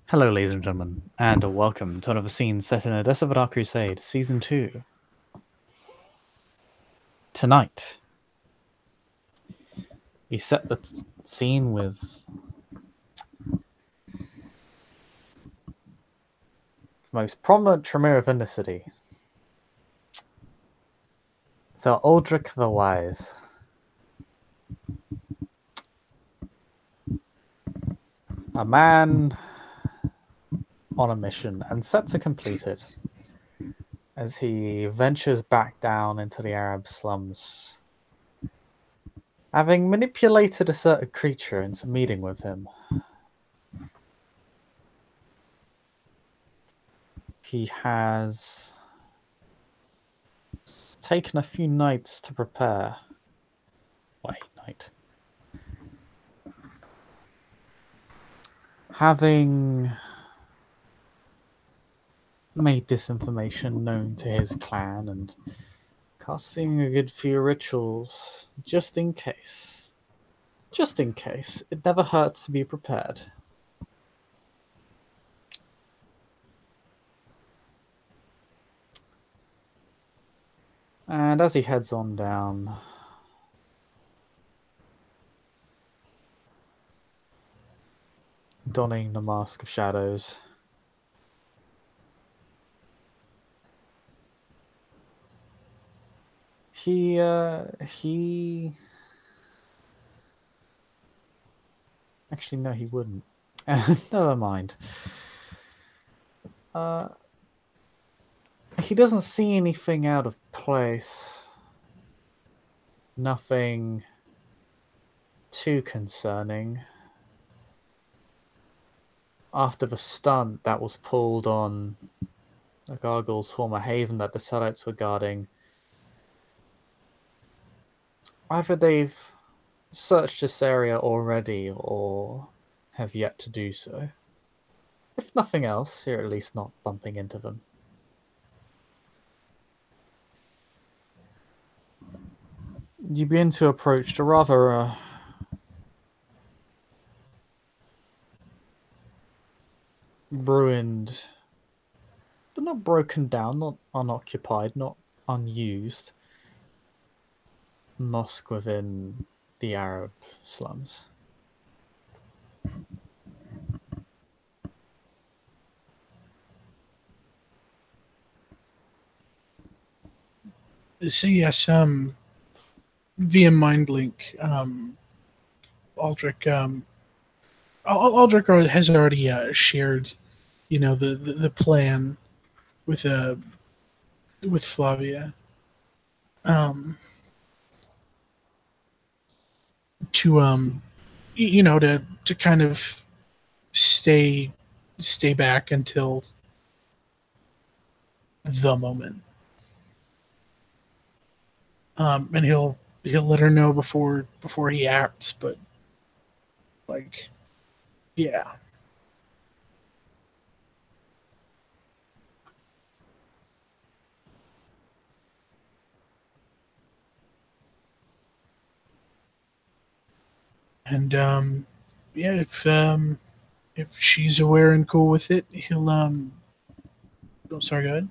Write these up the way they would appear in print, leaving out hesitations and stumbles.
Hello, ladies and gentlemen, and welcome to another scene set in Odessa of a Dark Crusade, Season 2. Tonight, we set the scene with the most prominent Tremere in the city. So, Aldric the Wise. A man on a mission and set to complete it as he ventures back down into the Arab slums, having manipulated a certain creature into meeting with him. He has taken a few nights to prepare. Wait, night. Having made this information known to his clan and casting a good few rituals just in case. Just in case. It never hurts to be prepared. And as he heads on down, donning the Mask of Shadows, he actually, no, he wouldn't. Never mind. He doesn't see anything out of place. Nothing too concerning. After the stunt that was pulled on the Gargoyle's former haven that the Sellouts were guarding, either they've searched this area already or have yet to do so. If nothing else, you're at least not bumping into them. You begin to approach the rather ruined, but not broken down, not unoccupied, not unused mosque within the Arab slums. So yes, via MindLink, Aldric, Aldric has already shared, the plan with Flavia, to to kind of stay back until the moment. And he'll let her know before he acts, but like, yeah. And yeah, if she's aware and cool with it, he'll oh, sorry, go ahead.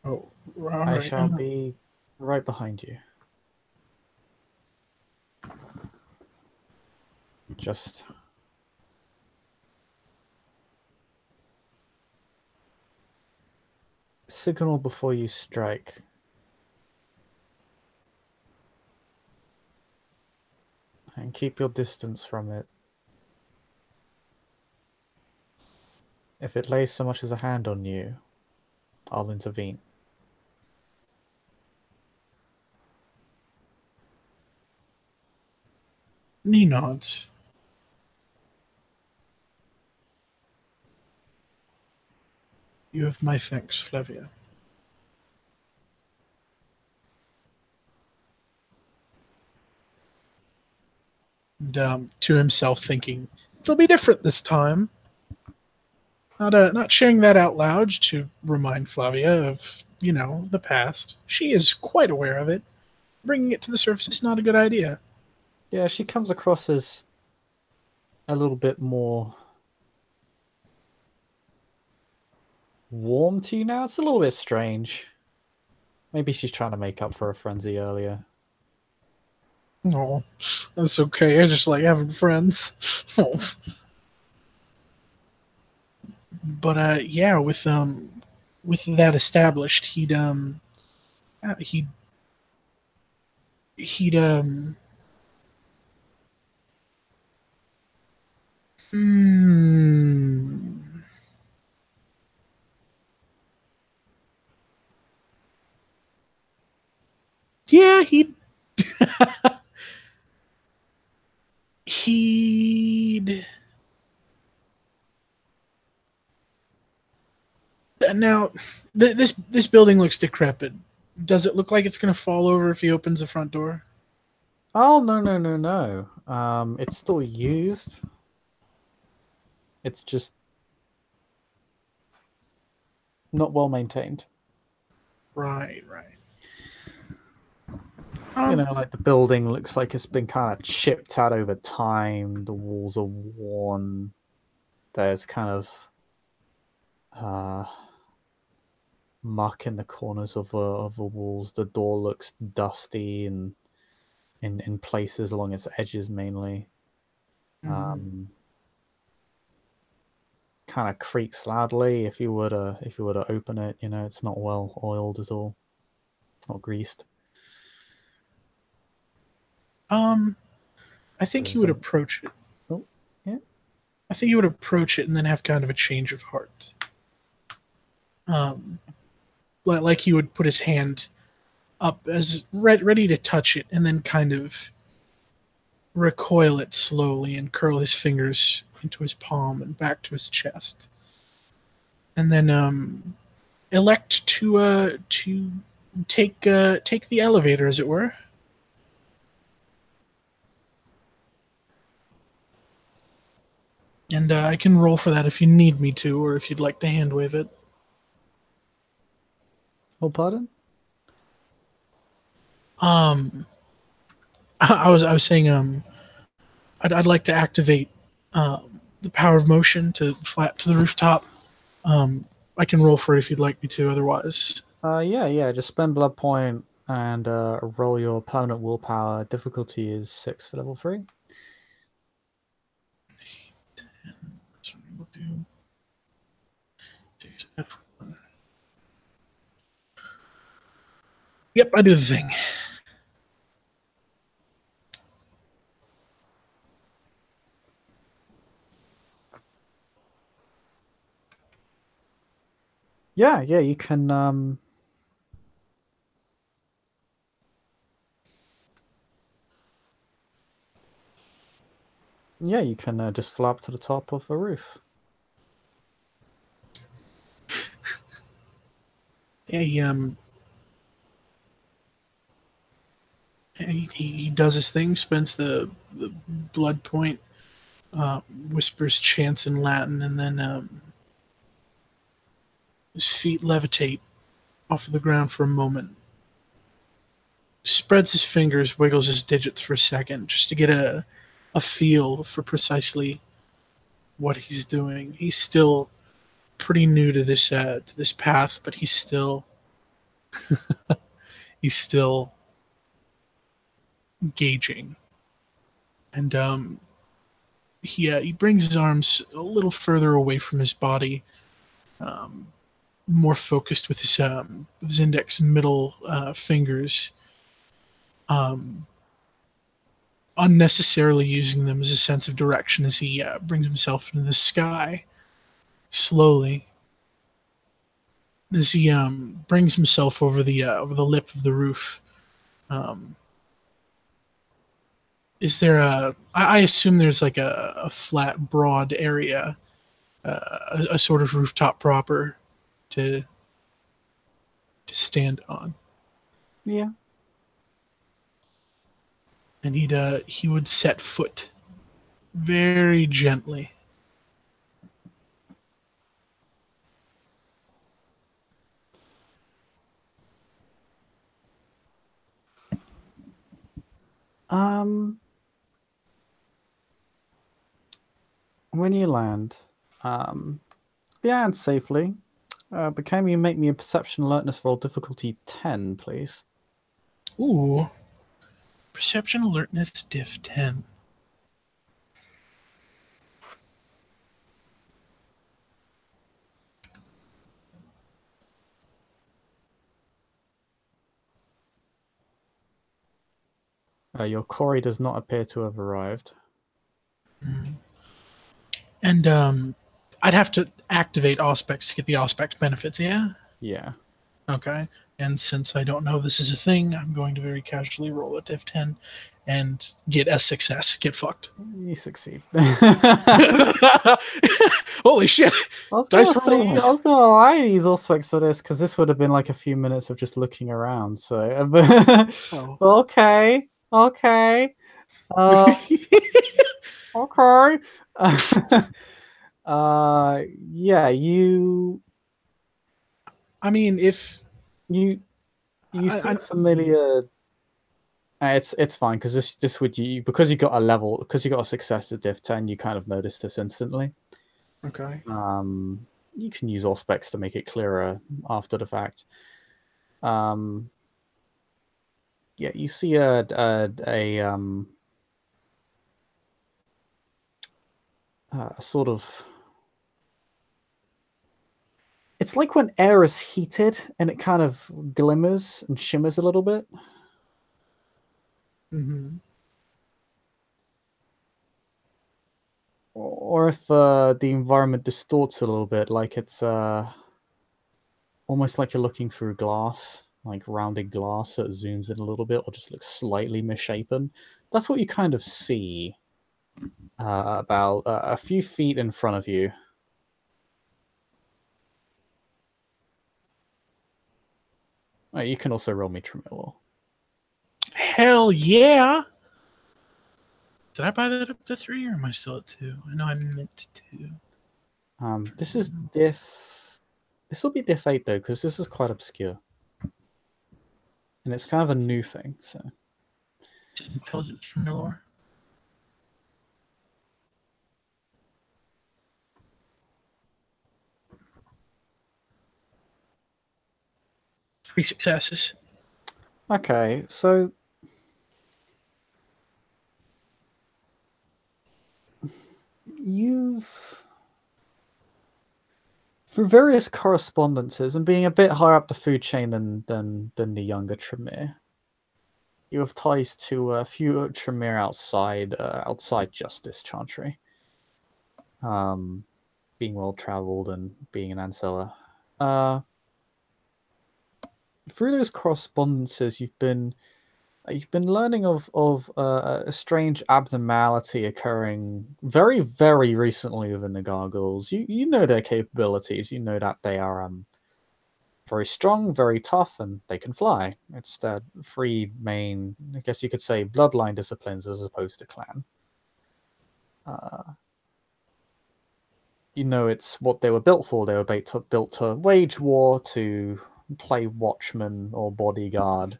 Oh, right. I shall be right behind you. Just signal before you strike. And keep your distance from it. If it lays so much as a hand on you, I'll intervene. He nods. You have my thanks, Flavia. And to himself, thinking it'll be different this time. Not sharing that out loud to remind Flavia of the past. She is quite aware of it. Bringing it to the surface is not a good idea. Yeah, she comes across as a little bit more warm to you now. It's a little bit strange. Maybe she's trying to make up for a frenzy earlier. No, that's okay. I just like having friends. But yeah, with that established, he'd he'd hmm, yeah, he'd now this building looks decrepit. Does it look like it's gonna fall over if he opens the front door? Oh, no, no, no, no. It's still used. It's just not well maintained. Right, right. Like the building looks like it's been kind of chipped out over time. The walls are worn. There's kind of uh, muck in the corners of the walls. The door looks dusty and in places along its edges mainly. Mhm. Kind of creaks loudly if you were to open it. It's not well oiled at all. It's not greased. Um, I think he There's would some. approach it. Oh, yeah. I think he would approach it and then have kind of a change of heart. Um, like he would put his hand up as ready to touch it, and then kind of recoil it slowly and curl his fingers into his palm and back to his chest, and then elect to take the elevator, as it were. And I can roll for that if you need me to, or if you'd like to hand wave it. Oh, pardon. Um, I was saying I'd like to activate the power of motion to flap to the rooftop. Um, I can roll for it if you'd like me to. Otherwise, Yeah. Just spend blood point and roll your permanent willpower. Difficulty is 6 for level 3. we'll do. Yep, I do the thing. Yeah. You can. Yeah, you can just flap to the top of the roof. Yeah, he does his thing, spends the blood point, whispers chants in Latin, and then his feet levitate off of the ground for a moment. Spreads his fingers, wiggles his digits for a second, just to get a feel for precisely what he's doing. He's still pretty new to this path, but he's still gauging, and he brings his arms a little further away from his body, um, more focused with his index and middle fingers, um, unnecessarily using them as a sense of direction as he brings himself into the sky slowly. As he brings himself over the lip of the roof, um, is there I assume there's like a flat, broad area, a sort of rooftop proper to stand on, Yeah. and he would set foot very gently. When you land, land safely. But can you make me a perception alertness roll difficulty 10, please? Ooh. Perception alertness diff 10. Your quarry does not appear to have arrived. And I'd have to activate Auspex to get the Auspex benefits, yeah? Yeah. Okay. And since I don't know this is a thing, I'm going to very casually roll a diff 10 and get a success. Get fucked. You succeed. Holy shit. I was Dice gonna roll. say, I was gonna lie to use Auspex for this because this would have been like a few minutes of just looking around. So, Oh. okay, okay, okay. Yeah, you I mean, if you see familiar. It's fine because this would you because you got a level because you got a success at Div 10, you kind of noticed this instantly. okay. You can use Auspex to make it clearer after the fact. Yeah, you see a sort of. It's like when air is heated and it kind of glimmers and shimmers a little bit. Mm-hmm. Or if the environment distorts a little bit, like it's almost like you're looking through glass, like rounded glass that zooms in a little bit or just looks slightly misshapen. That's what you kind of see about a few feet in front of you. You can also roll me Tremolo. Hell yeah. Did I buy that up to 3 or am I still at 2? I know I meant 2. This is diff. This will be diff 8 though, because this is quite obscure. And it's kind of a new thing, so. Intelligence from lore. 3 successes. Okay, so you've through various correspondences and being a bit higher up the food chain than the younger Tremere, you have ties to a few Tremere outside Justice Chantry. Being well traveled and being an Ancella. Through those correspondences, you've been learning of a strange abnormality occurring very, very recently within the Gargoyles. You know their capabilities. You know that they are very strong, very tough, and they can fly. It's the three main, I guess you could say, bloodline disciplines as opposed to clan. You know it's what they were built for. They were built to wage war, to play watchman or bodyguard.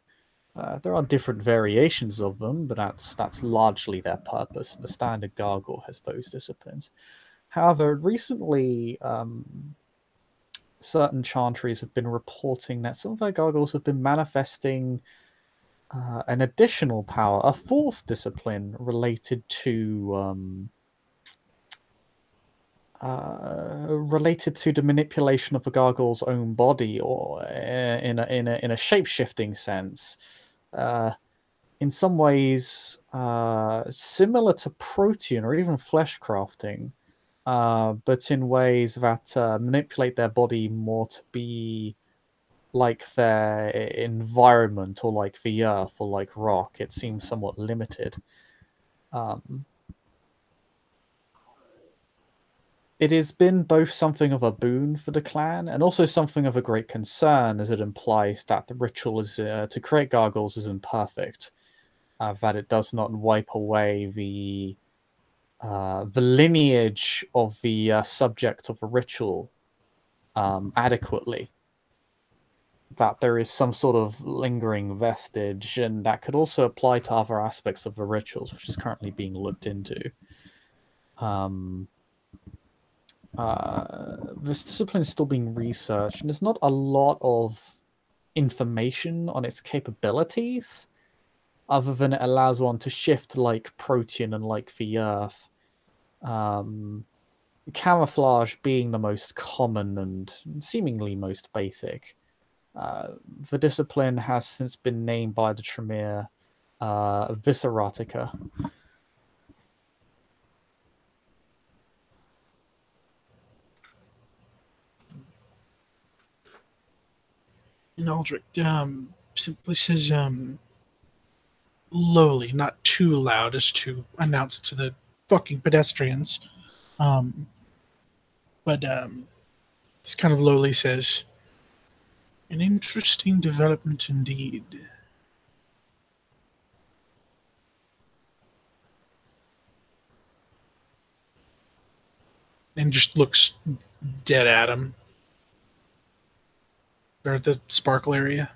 There are different variations of them, but that's largely their purpose. The standard Gargoyle has those disciplines. However, recently, certain chantries have been reporting that some of their Gargoyles have been manifesting an additional power, a fourth discipline related to the manipulation of a Gargoyle's own body, or in a shape-shifting sense. In some ways similar to protean or even flesh crafting, but in ways that manipulate their body more to be like their environment or like the earth or like rock. It seems somewhat limited. It has been both something of a boon for the clan and also something of a great concern, as it implies that the ritual is to create gargoyles is imperfect. That it does not wipe away the lineage of the subject of a ritual adequately. that there is some sort of lingering vestige, and that could also apply to other aspects of the rituals, which is currently being looked into. This discipline is still being researched, and there's not a lot of information on its capabilities, other than it allows one to shift like protean and like the earth. Camouflage being the most common and seemingly most basic. The discipline has since been named by the Tremere Visceratica. And Aldric simply says, lowly, not too loud as to announce to the fucking pedestrians. But this kind of lowly says, an interesting development indeed. And just looks dead at him. Or at the sparkle area.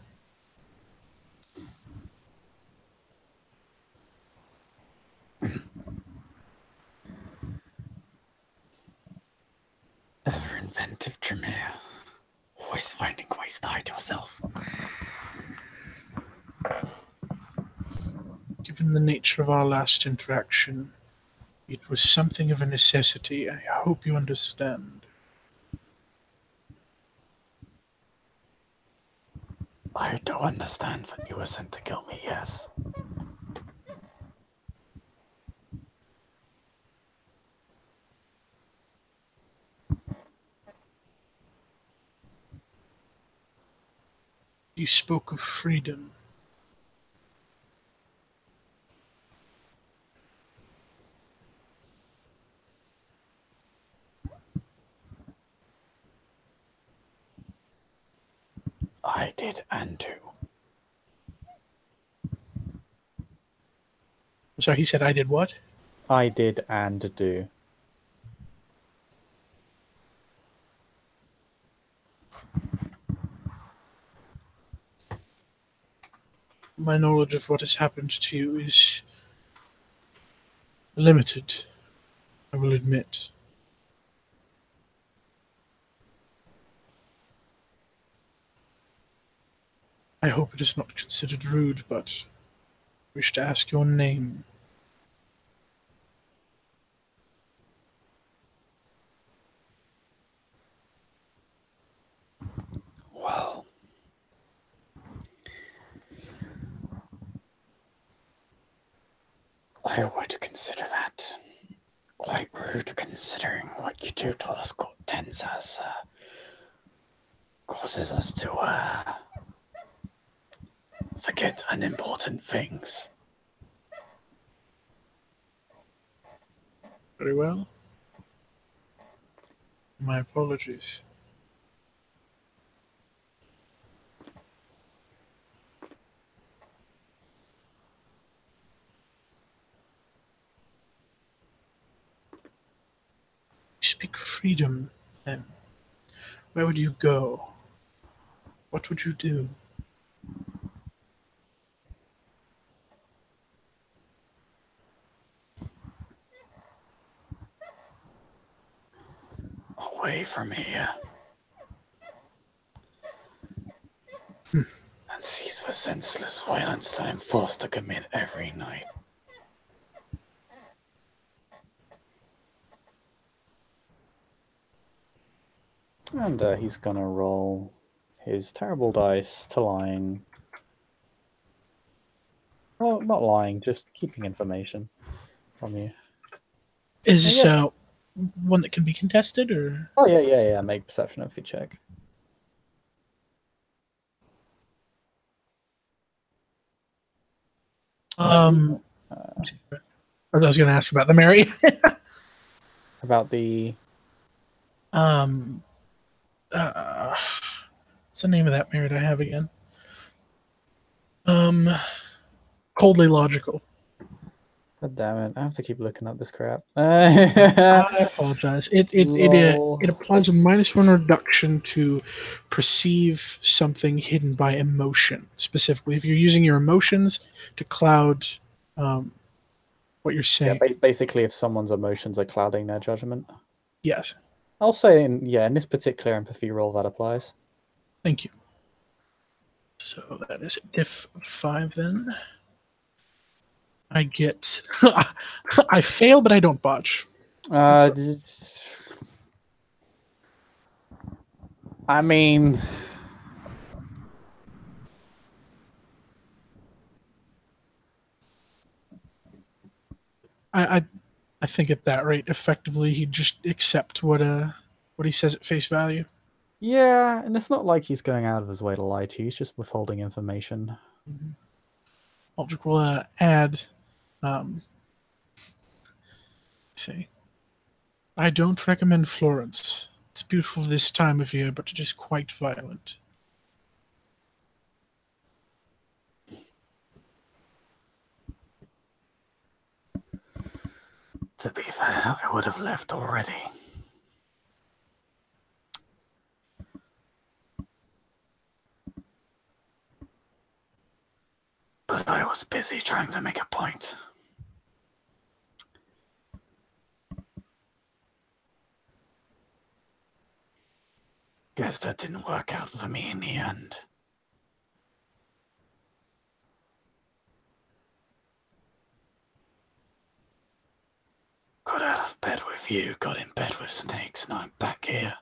Ever inventive Tremere. Always finding ways to hide yourself. Given the nature of our last interaction, it was something of a necessity. I hope you understand. I do understand that you were sent to kill me, yes. You spoke of freedom. I did and do. So he said I did what? I did and do. My knowledge of what has happened to you is limited, I will admit. I hope it is not considered rude, but I wish to ask your name. Well, I would consider that quite rude, considering what you do to us Tensas causes us to forget unimportant things. Very well. My apologies. You speak freedom, then. Where would you go? What would you do? Away from here. And cease the senseless violence that I'm forced to commit every night. And he's gonna roll his terrible dice to lying. Oh, not lying, just keeping information from you. Is this one that can be contested, or? Oh, yeah. Make perception of your check. I was going to ask about the Mary. About the... what's the name of that merit I have again? Coldly logical. God damn it! I have to keep looking up this crap. I apologize. Lol. It applies a -1 reduction to perceive something hidden by emotion. Specifically, if you're using your emotions to cloud what you're Yeah, saying. basically, if someone's emotions are clouding their judgment. Yes. I'll say, in this particular empathy roll, that applies. Thank you. So that is diff 5 then. I get. I fail, but I don't botch. I mean, I think at that rate, effectively, he'd just accept what he says at face value. yeah, and it's not like he's going out of his way to lie to you. He's just withholding information. Aldric will add. Say, I don't recommend Florence. It's beautiful this time of year, but it is quite violent. To be fair, I would have left already. But I was busy trying to make a point. Guess that didn't work out for me in the end. Got out of bed with you, got in bed with snakes, now I'm back here.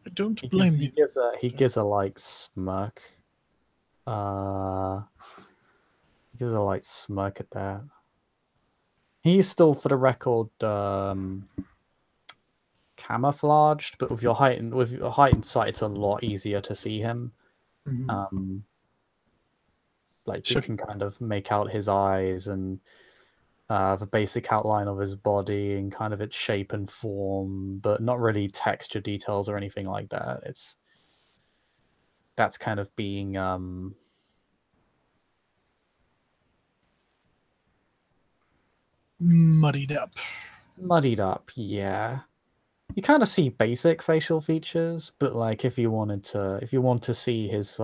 I don't blame you. He gives a like smirk. He gives a like smirk at that. He's still, for the record, camouflaged, but with your heightened sight, it's a lot easier to see him. Like you can kind of make out his eyes and the basic outline of his body and kind of its shape and form, but not really texture details or anything like that. That's kind of being muddied up. Muddied up, yeah. You kind of see basic facial features, but like if you want to see his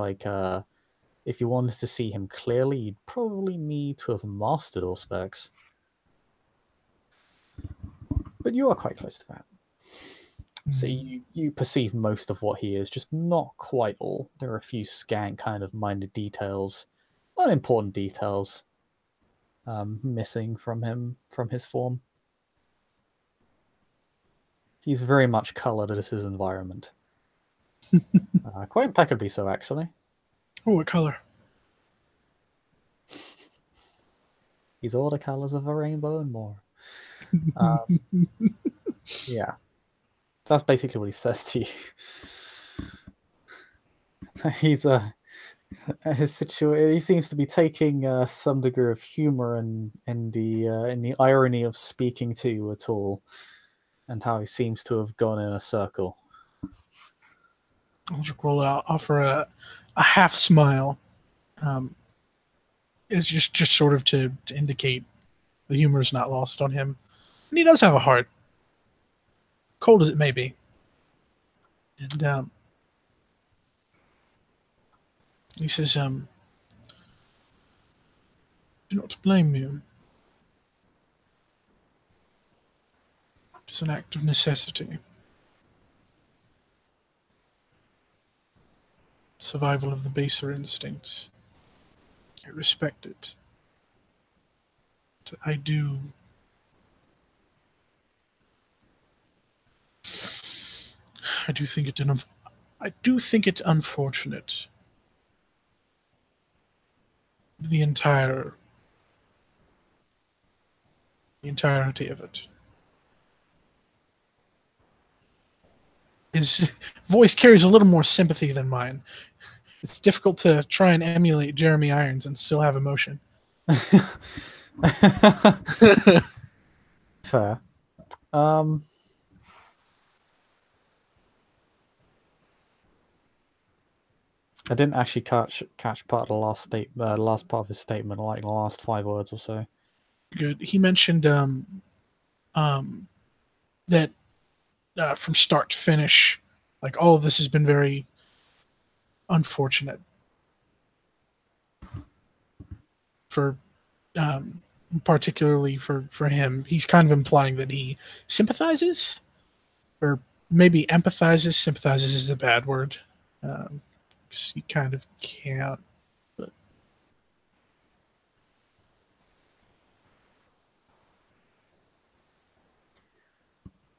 if you wanted to see him clearly, you'd probably need to have mastered all specs. But you are quite close to that. So you perceive most of what he is, just not quite all. There are a few scant kind of minor details, unimportant details, missing from his form. He's very much colored as his environment. Quite impeccably so, actually. Oh, what color? He's all the colors of a rainbow and more. Yeah. That's basically what he says to you. He's he seems to be taking some degree of humor in the irony of speaking to you at all, and how he seems to have gone in a circle. Aldric will offer a half smile. It's just sort of to indicate the humor is not lost on him, and he does have a heart, cold as it may be. And he says, "Do not blame you. It's an act of necessity. Survival of the baser instincts. I respect it. But I do think it's unfortunate. The entirety of it. His voice carries a little more sympathy than mine. It's difficult to try and emulate Jeremy Irons and still have emotion. Fair. I didn't actually catch part of the last last part of his statement, like the last 5 words or so. Good. He mentioned that from start to finish, like all of this has been very unfortunate for, particularly for him. He's kind of implying that he sympathizes, or maybe empathizes. Sympathizes is a bad word. 'Cause you kind of can't. But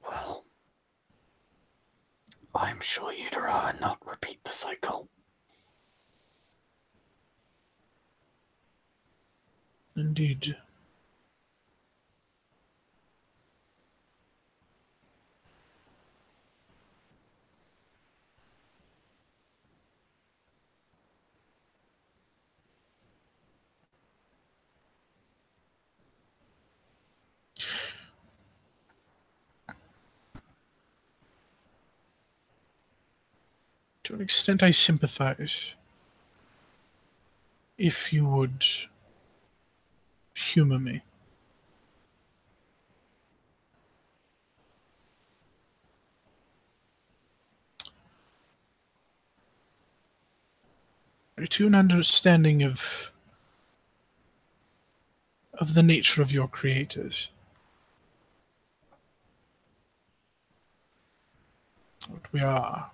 Well, I'm sure you'd rather not repeat the cycle. indeed. To an extent, I sympathize. If you would humor me. To an understanding of the nature of your creators. What we are.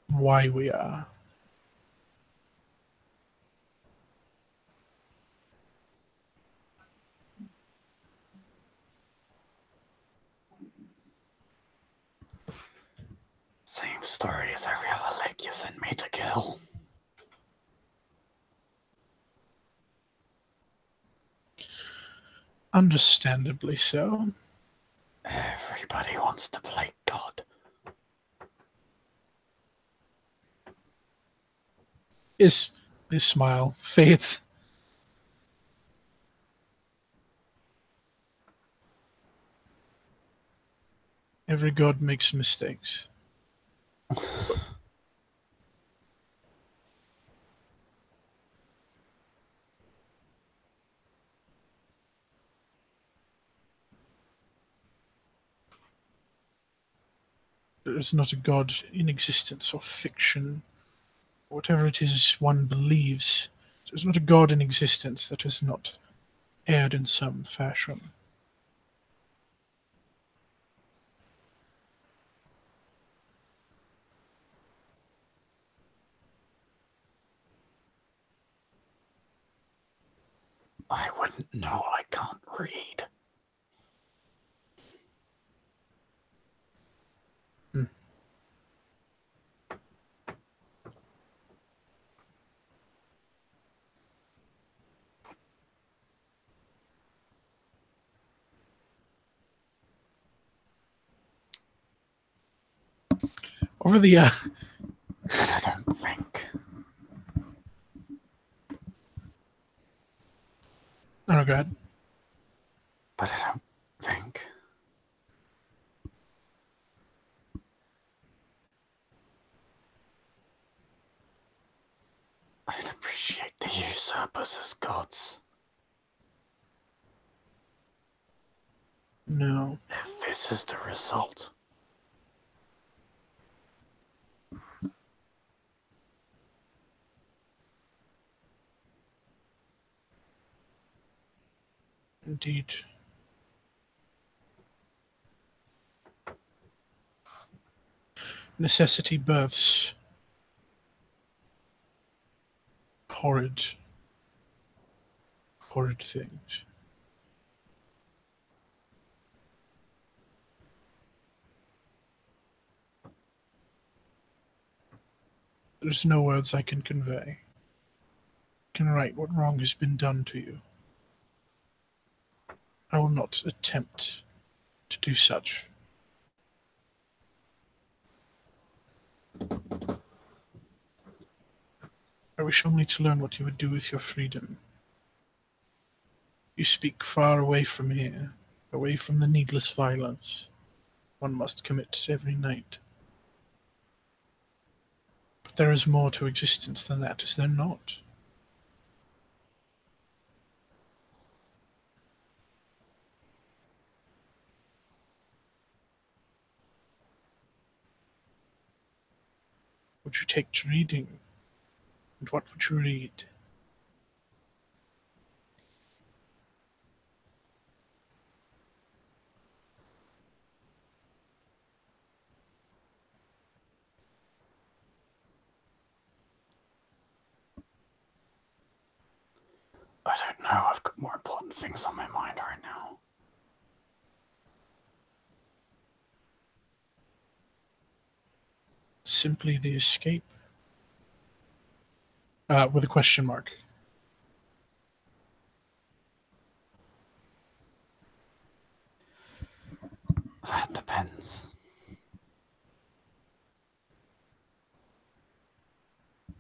Why we are. Same story as every other leg you sent me to kill. Understandably so. Everybody wants to play God. His smile fades. Every god makes mistakes. There is not a god in existence or fiction, whatever it is one believes. There is not a god in existence that has not erred in some fashion. I wouldn't know, I can't read. Over the But I don't think. oh god. But I don't think. I'd appreciate the usurpers as gods. No. If this is the result. Indeed. Necessity births horrid, horrid things. There's no words I can convey. I can write what wrong has been done to you. I will not attempt to do such. I wish only to learn what you would do with your freedom. You speak far away from here, away from the needless violence one must commit every night. But there is more to existence than that, is there not? Would you take to reading? And what would you read? I don't know, I've got more important things on my mind right now. Simply the escape? With a question mark. That depends.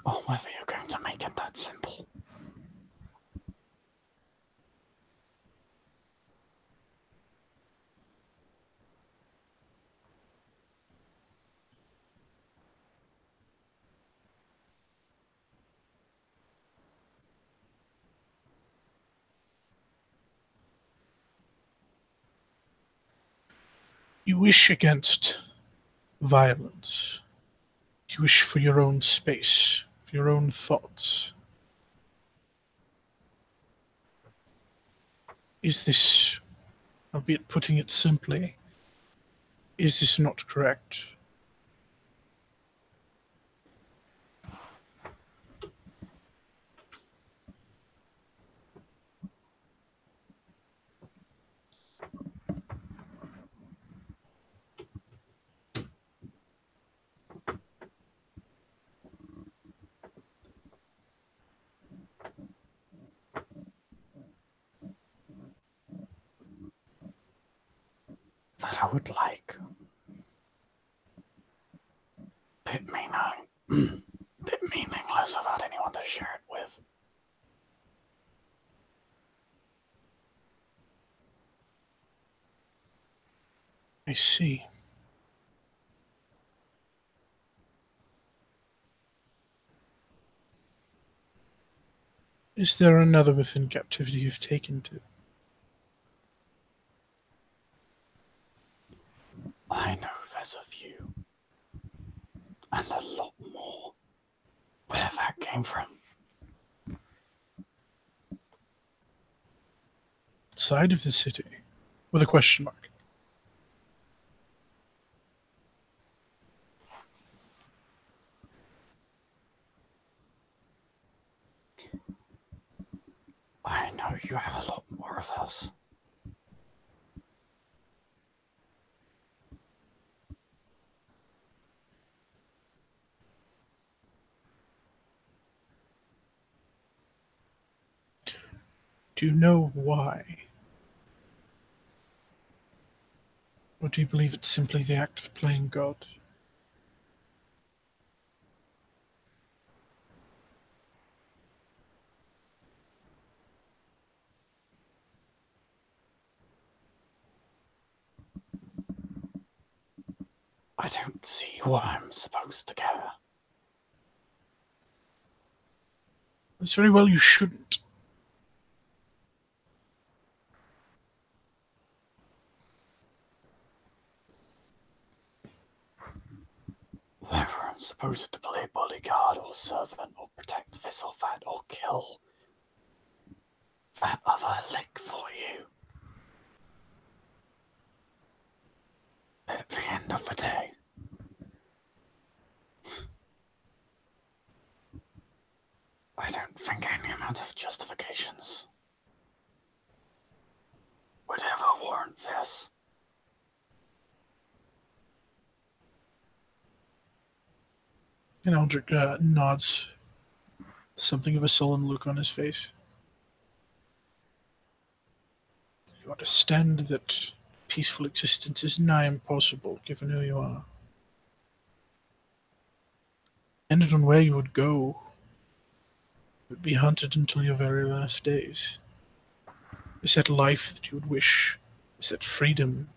Or whether you're going to make it that simple. You wish against violence. You wish for your own space, for your own thoughts. Is this, albeit putting it simply, is this not correct? That I would like. Bit bit meaningless without anyone to share it with. I see. Is there another within captivity you've taken to? I know there's a few. And a lot more. Where that came from. Outside of the city? With a question mark. I know you have a lot more of us. Do you know why? Or do you believe it's simply the act of playing God? I don't see why I'm supposed to care. It's very well you shouldn't. Whether I'm supposed to play bodyguard or servant or protect this or that or kill that other lick for you. At the end of the day, I don't think any amount of justifications would ever warrant this. And Aldric nods, something of a sullen look on his face. You understand that peaceful existence is nigh impossible given who you are. Depending on where you would go, you would be hunted until your very last days. Is that life that you would wish? Is that freedom?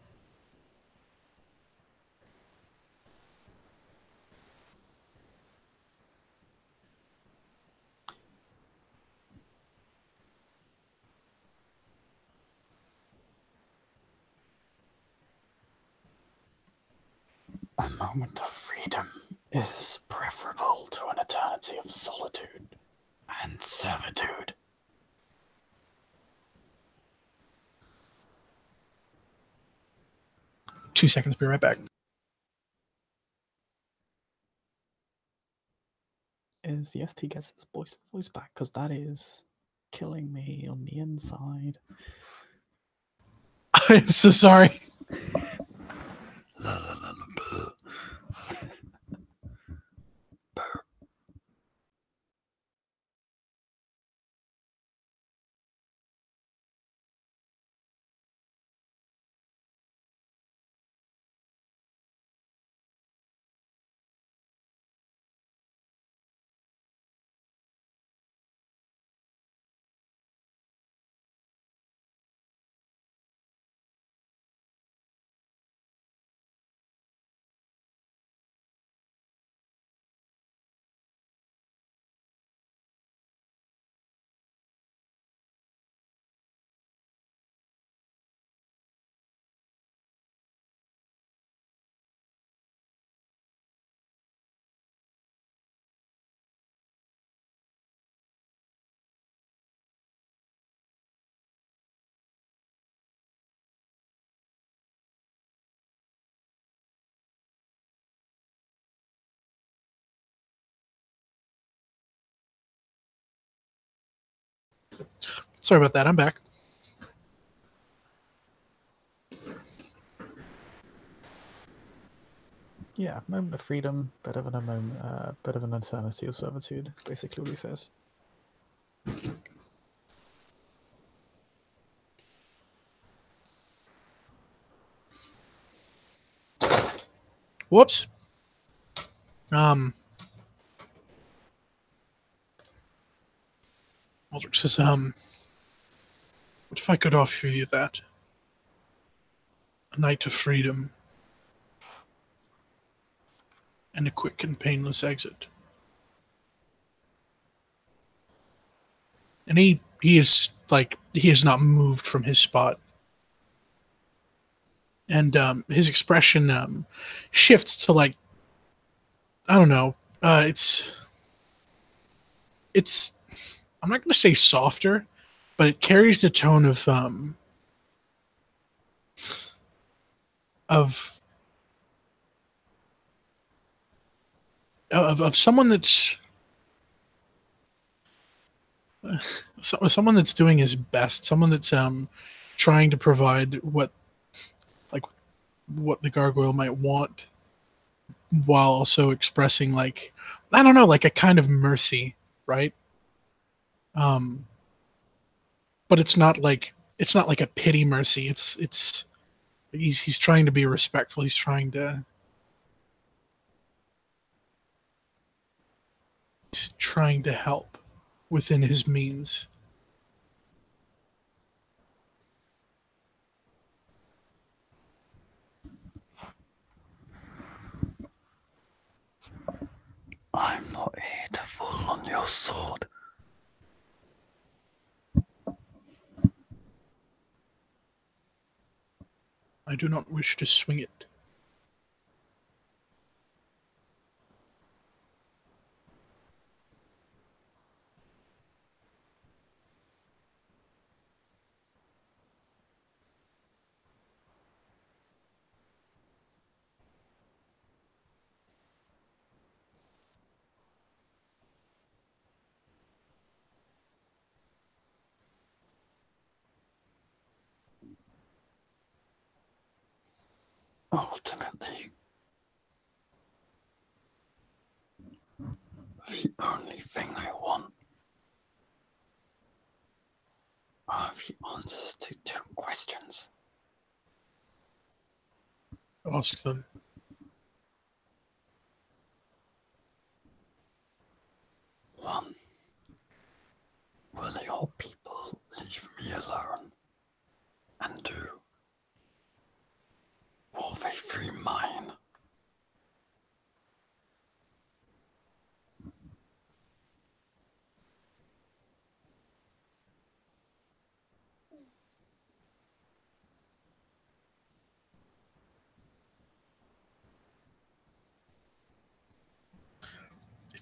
A moment of freedom is preferable to an eternity of solitude and servitude. 2 seconds, be right back. Is yes, he gets his voice back, because that is killing me on the inside. I'm so sorry. La, la, la, la, blah. Sorry about that. I'm back. Yeah, moment of freedom, better than a moment, better than an eternity of servitude. Basically, what he says. Whoops. Aldric says, what if I could offer you that? A night of freedom and a quick and painless exit. And he is like, he is not moved from his spot. And his expression shifts to like, I don't know. It's I'm not going to say softer, but it carries the tone of someone that's someone that's doing his best, someone that's trying to provide what the gargoyle might want, while also expressing like, I don't know, like a kind of mercy, right? Um, but it's not like a pity mercy. It's he's trying to be respectful. He's trying to help within his means. I'm not here to fall on your sword. I do not wish to swing it. Ultimately, the only thing I want are the answers to two questions. Ask them. One, will your people leave me alone? And two, will they free mine?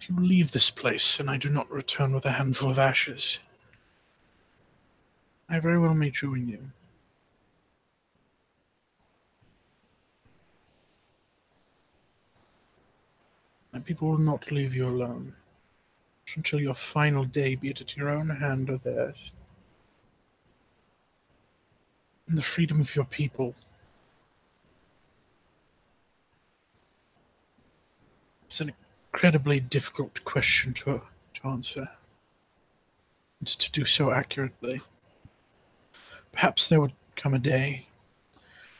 If you leave this place and I do not return with a handful of ashes, I very well may join you. My people will not leave you alone until your final day, be it at your own hand or theirs. And the freedom of your people is an incredibly difficult question to answer, and to do so accurately. Perhaps there would come a day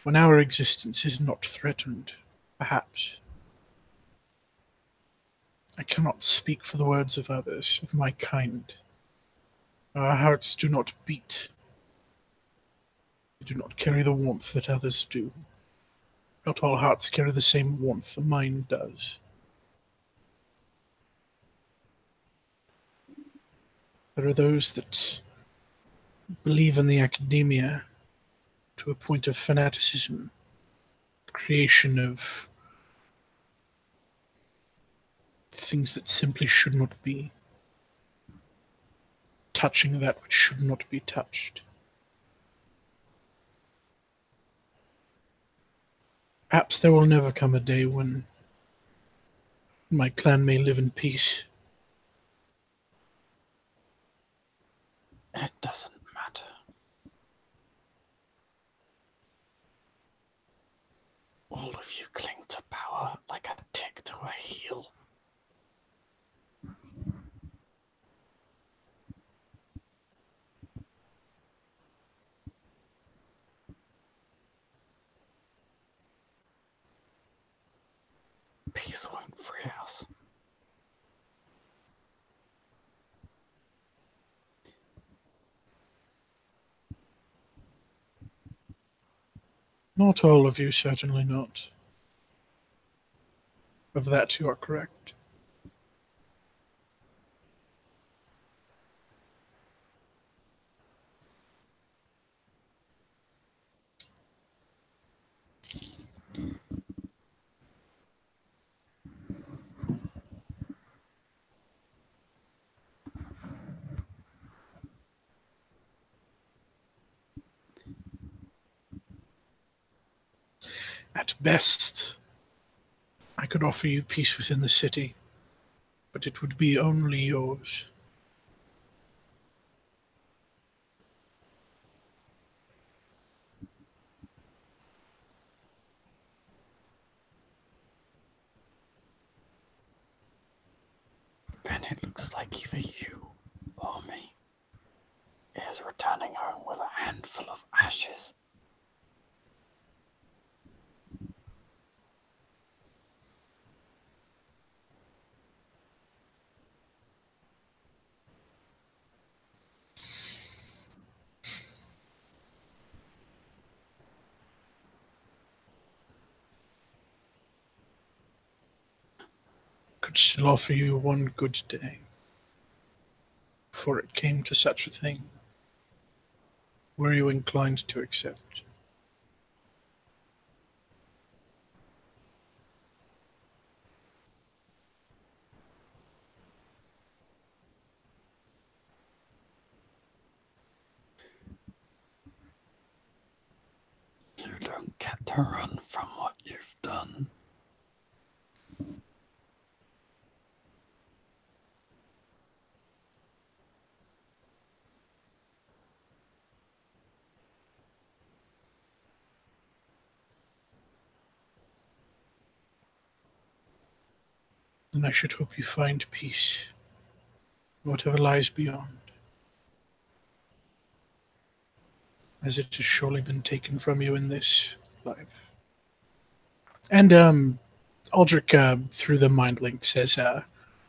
when our existence is not threatened. Perhaps. I cannot speak for the words of others, of my kind. Our hearts do not beat. They do not carry the warmth that others do. Not all hearts carry the same warmth mine does. There are those that believe in the academia to a point of fanaticism, creation of things that simply should not be, touching that which should not be touched. Perhaps there will never come a day when my clan may live in peace. It doesn't matter. All of you cling to power like a tick to a heel. Peace won't free us. Not all of you, certainly not. Of that you are correct. At best, I could offer you peace within the city, but it would be only yours. Then it looks like either you or me is returning home with a handful of ashes. Could still offer you one good day. Before it came to such a thing, were you inclined to accept? You don't get to run from what you've done. And I should hope you find peace, whatever lies beyond, as it has surely been taken from you in this life. And Aldric, through the mind link, says,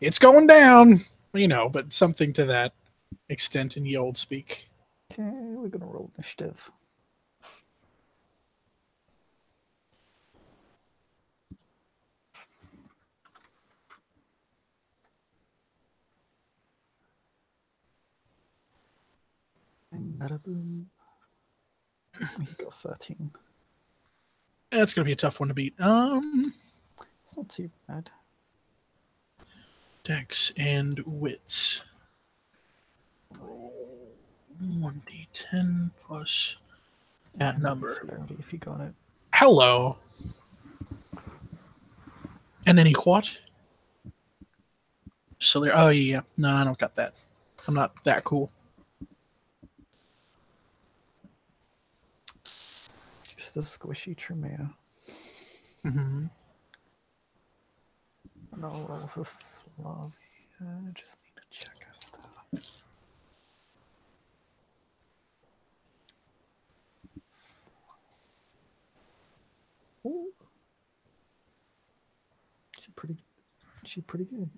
"It's going down," but something to that extent in the old speak. Okay, we're gonna roll initiative. Bada boom. You got 13. That's going to be a tough one to beat. It's not too bad. Dex and wits. Roll 1d10 plus that number. Dexterity if you got it. Hello. And any what? Silly. Oh, yeah. No, I don't got that. I'm not that cool. Just a squishy Tremere. Mm-hmm. And I'll roll for Flavia. I just need to check her stuff. Ooh. She's pretty good.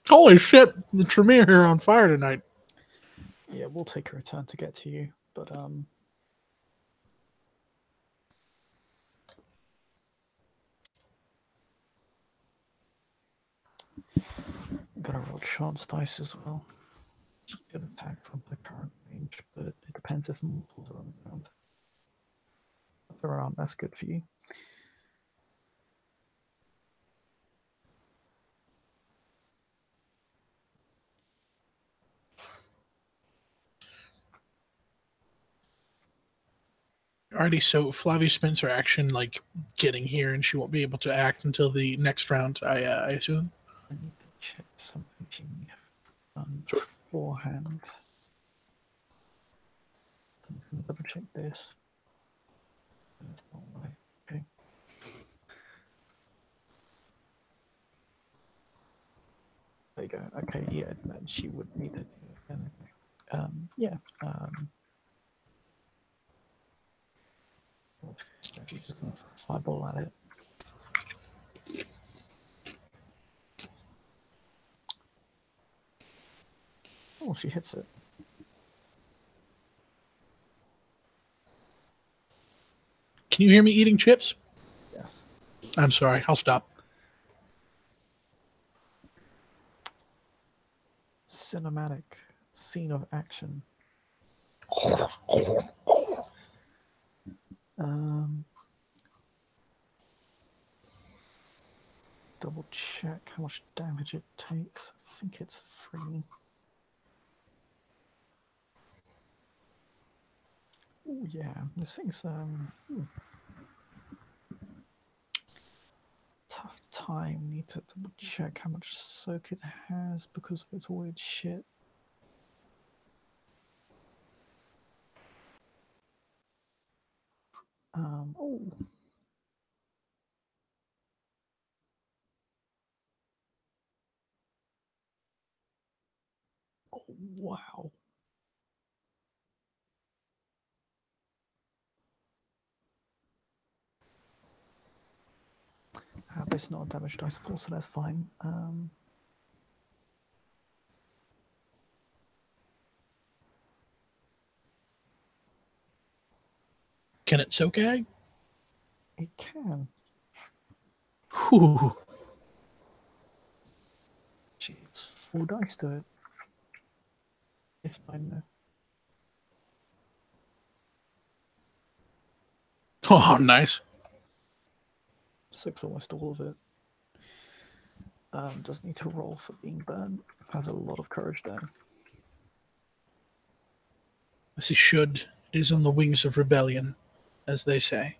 Holy shit! The Tremere here on fire tonight. Yeah, we'll take her a turn to get to you, but gotta roll chance dice as well. Good attack from the current range, but it depends if multiples are around. If there aren't, that's good for you. Alrighty, so Flavia spends her action like getting here, and she won't be able to act until the next round. I assume. I need to check something she may have done beforehand. I'm gonna double check this. That's not right. Okay. There you go. Okay, yeah, then she would need to do it anyway. Yeah. She's just gonna fireball at it. Oh, she hits it. Can you hear me eating chips? Yes. I'm sorry. I'll stop. Cinematic scene of action. Double check how much damage it takes. I think it's 3. Oh yeah, this thing's tough time. Need to double check how much soak it has because of its weird shit. Oh. Oh, wow. But it's not a damage dice pool, so that's fine. Can it soak ag? It can. Whew. Jeez, 4 dice to it. If I know. Oh, nice. 6, almost all of it. Does need to roll for being burned. Has a lot of courage there. As he should. It is on the wings of rebellion, as they say.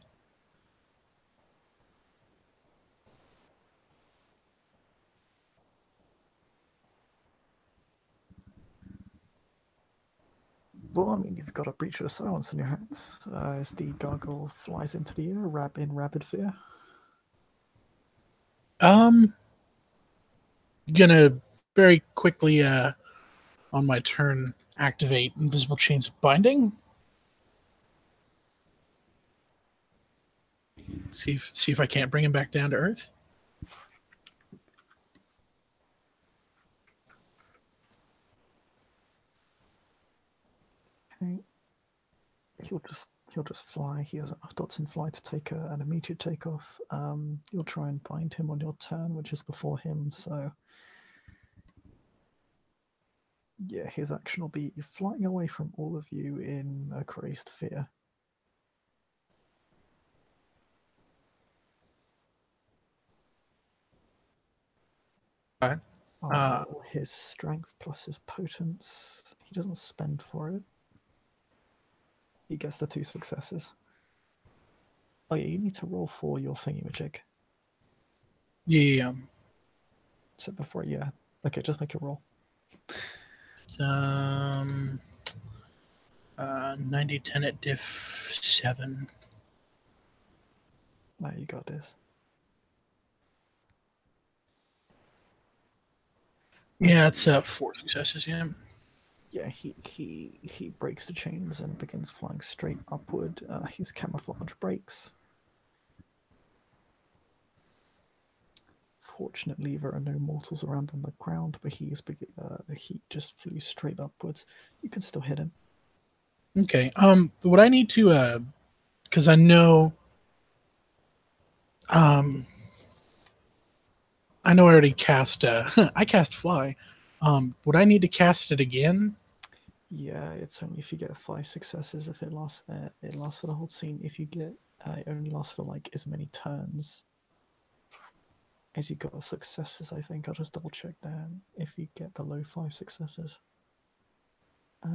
Well, I mean, you've got a breach of the silence in your hands as the gargoyle flies into the air in rapid fear. Gonna very quickly on my turn activate invisible chains of binding. See if I can't bring him back down to earth. Okay. He'll just fly. He has enough dots in flight to take an immediate takeoff. You'll try and bind him on your turn, which is before him. So yeah, his action will be flying away from all of you in a crazed fear. Okay. Oh, his strength plus his potence. He doesn't spend for it. He gets the 2 successes. Oh yeah, you need to roll for your thingy-majig. Yeah. So before, yeah. Okay, just make a roll. 90, 10 at diff 7. There you got this. Yeah, it's 4 successes, yeah. Yeah, he breaks the chains and begins flying straight upward. His camouflage breaks. Fortunately, there are no mortals around on the ground, but he just flew straight upwards. You can still hit him. Okay. What I need to because I know I already cast I cast fly. Would I need to cast it again? Yeah, it's only if you get 5 successes. If it lasts for the whole scene. If you get it only lasts for like as many turns as you got successes. I think I'll just double check that. If you get below 5 successes, but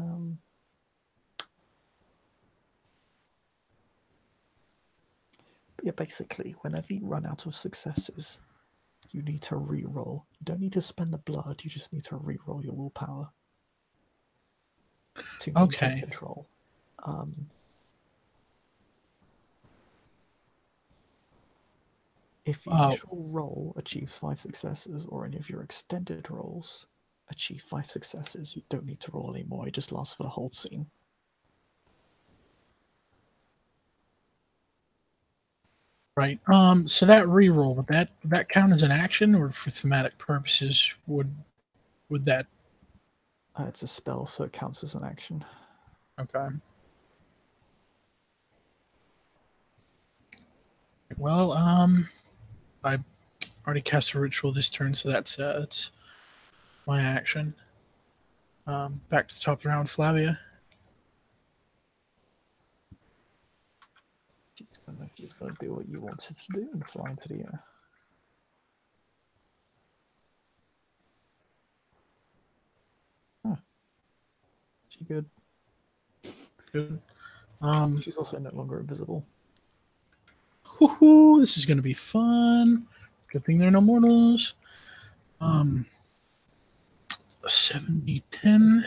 yeah, basically, whenever you run out of successes, you need to re-roll. You don't need to spend the blood. You just need to re-roll your willpower to maintain control. If the initial roll achieves 5 successes, or any of your extended rolls achieve 5 successes, you don't need to roll anymore. It just lasts for the whole scene. Right. So that reroll, would that count as an action, or for thematic purposes would that? It's a spell, so it counts as an action. Okay. Well, I already cast a ritual this turn, so that's my action. Back to the top of the round, Flavia. She's gonna do what you wanted to do and fly into the air. Huh. She good. Good. She's also no longer invisible. Woohoo! This is gonna be fun. Good thing there are no mortals. 70, 10.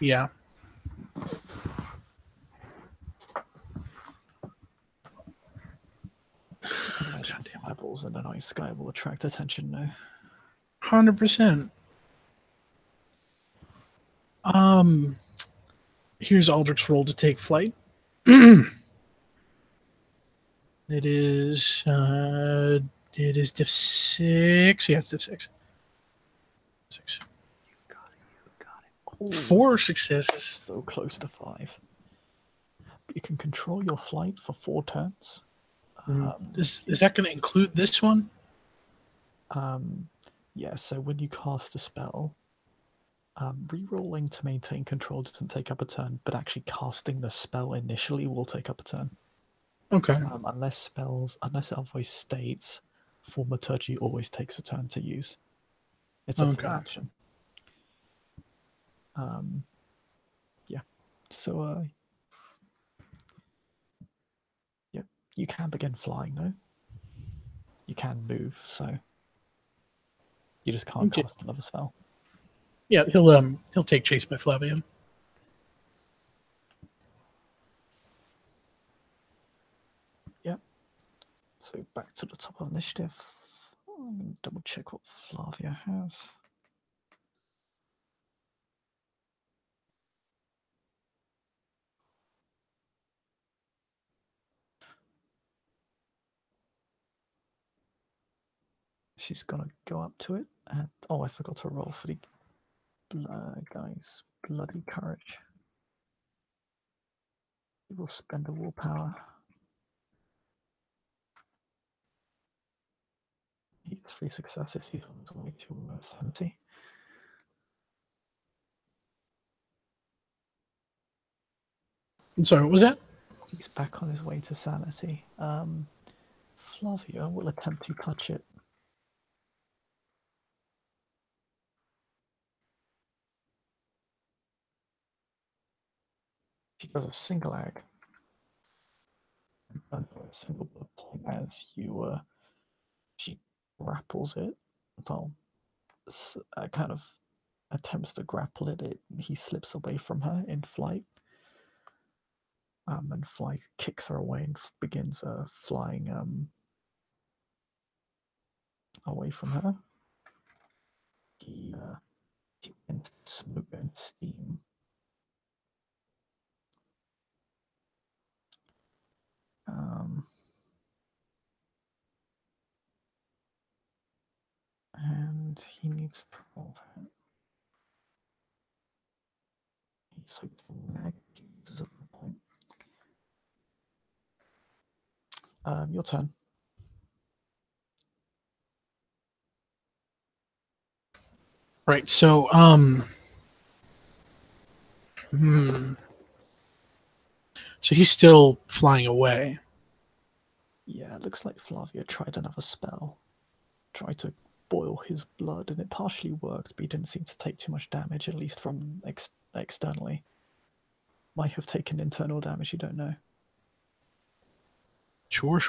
Yeah. Imagine fireballs in the night sky will attract attention now. 100%. Here's Aldric's roll to take flight. It is diff 6. Yeah, it's diff 6. 6. You got it. Oh, 4 successes. So close to 5. But you can control your flight for 4 turns. Is that going to include this one? Yeah, so when you cast a spell, re-rolling to maintain control doesn't take up a turn, but actually casting the spell initially will take up a turn. Okay. Unless it otherwise states, Thaumaturgy always takes a turn to use. It's a full action. Yeah. So, yeah, you can begin flying though. You can move, so you just can't cast another spell. Yeah, he'll take chase by Flavia. Yep. So back to the top of initiative. I'm going to double check what Flavia has. She's gonna go up to it, and oh, I forgot to roll for the guy's bloody courage. He will spend a willpower. He's 3 successes. He's on his way to 70. I'm sorry, what was that? He's back on his way to sanity. Flavia will attempt to touch it. She does a single egg. A single bullet point as she grapples it. Well, kind of attempts to grapple it. He slips away from her in flight. And Fly kicks her away and begins flying away from her. He begins smoke and steam. And he needs to roll that. He's like negative a point. Your turn. Right. So So he's still flying away. Yeah, it looks like Flavia tried another spell. Tried to boil his blood, and it partially worked, but he didn't seem to take too much damage, at least from externally. Might have taken internal damage, you don't know. Sure.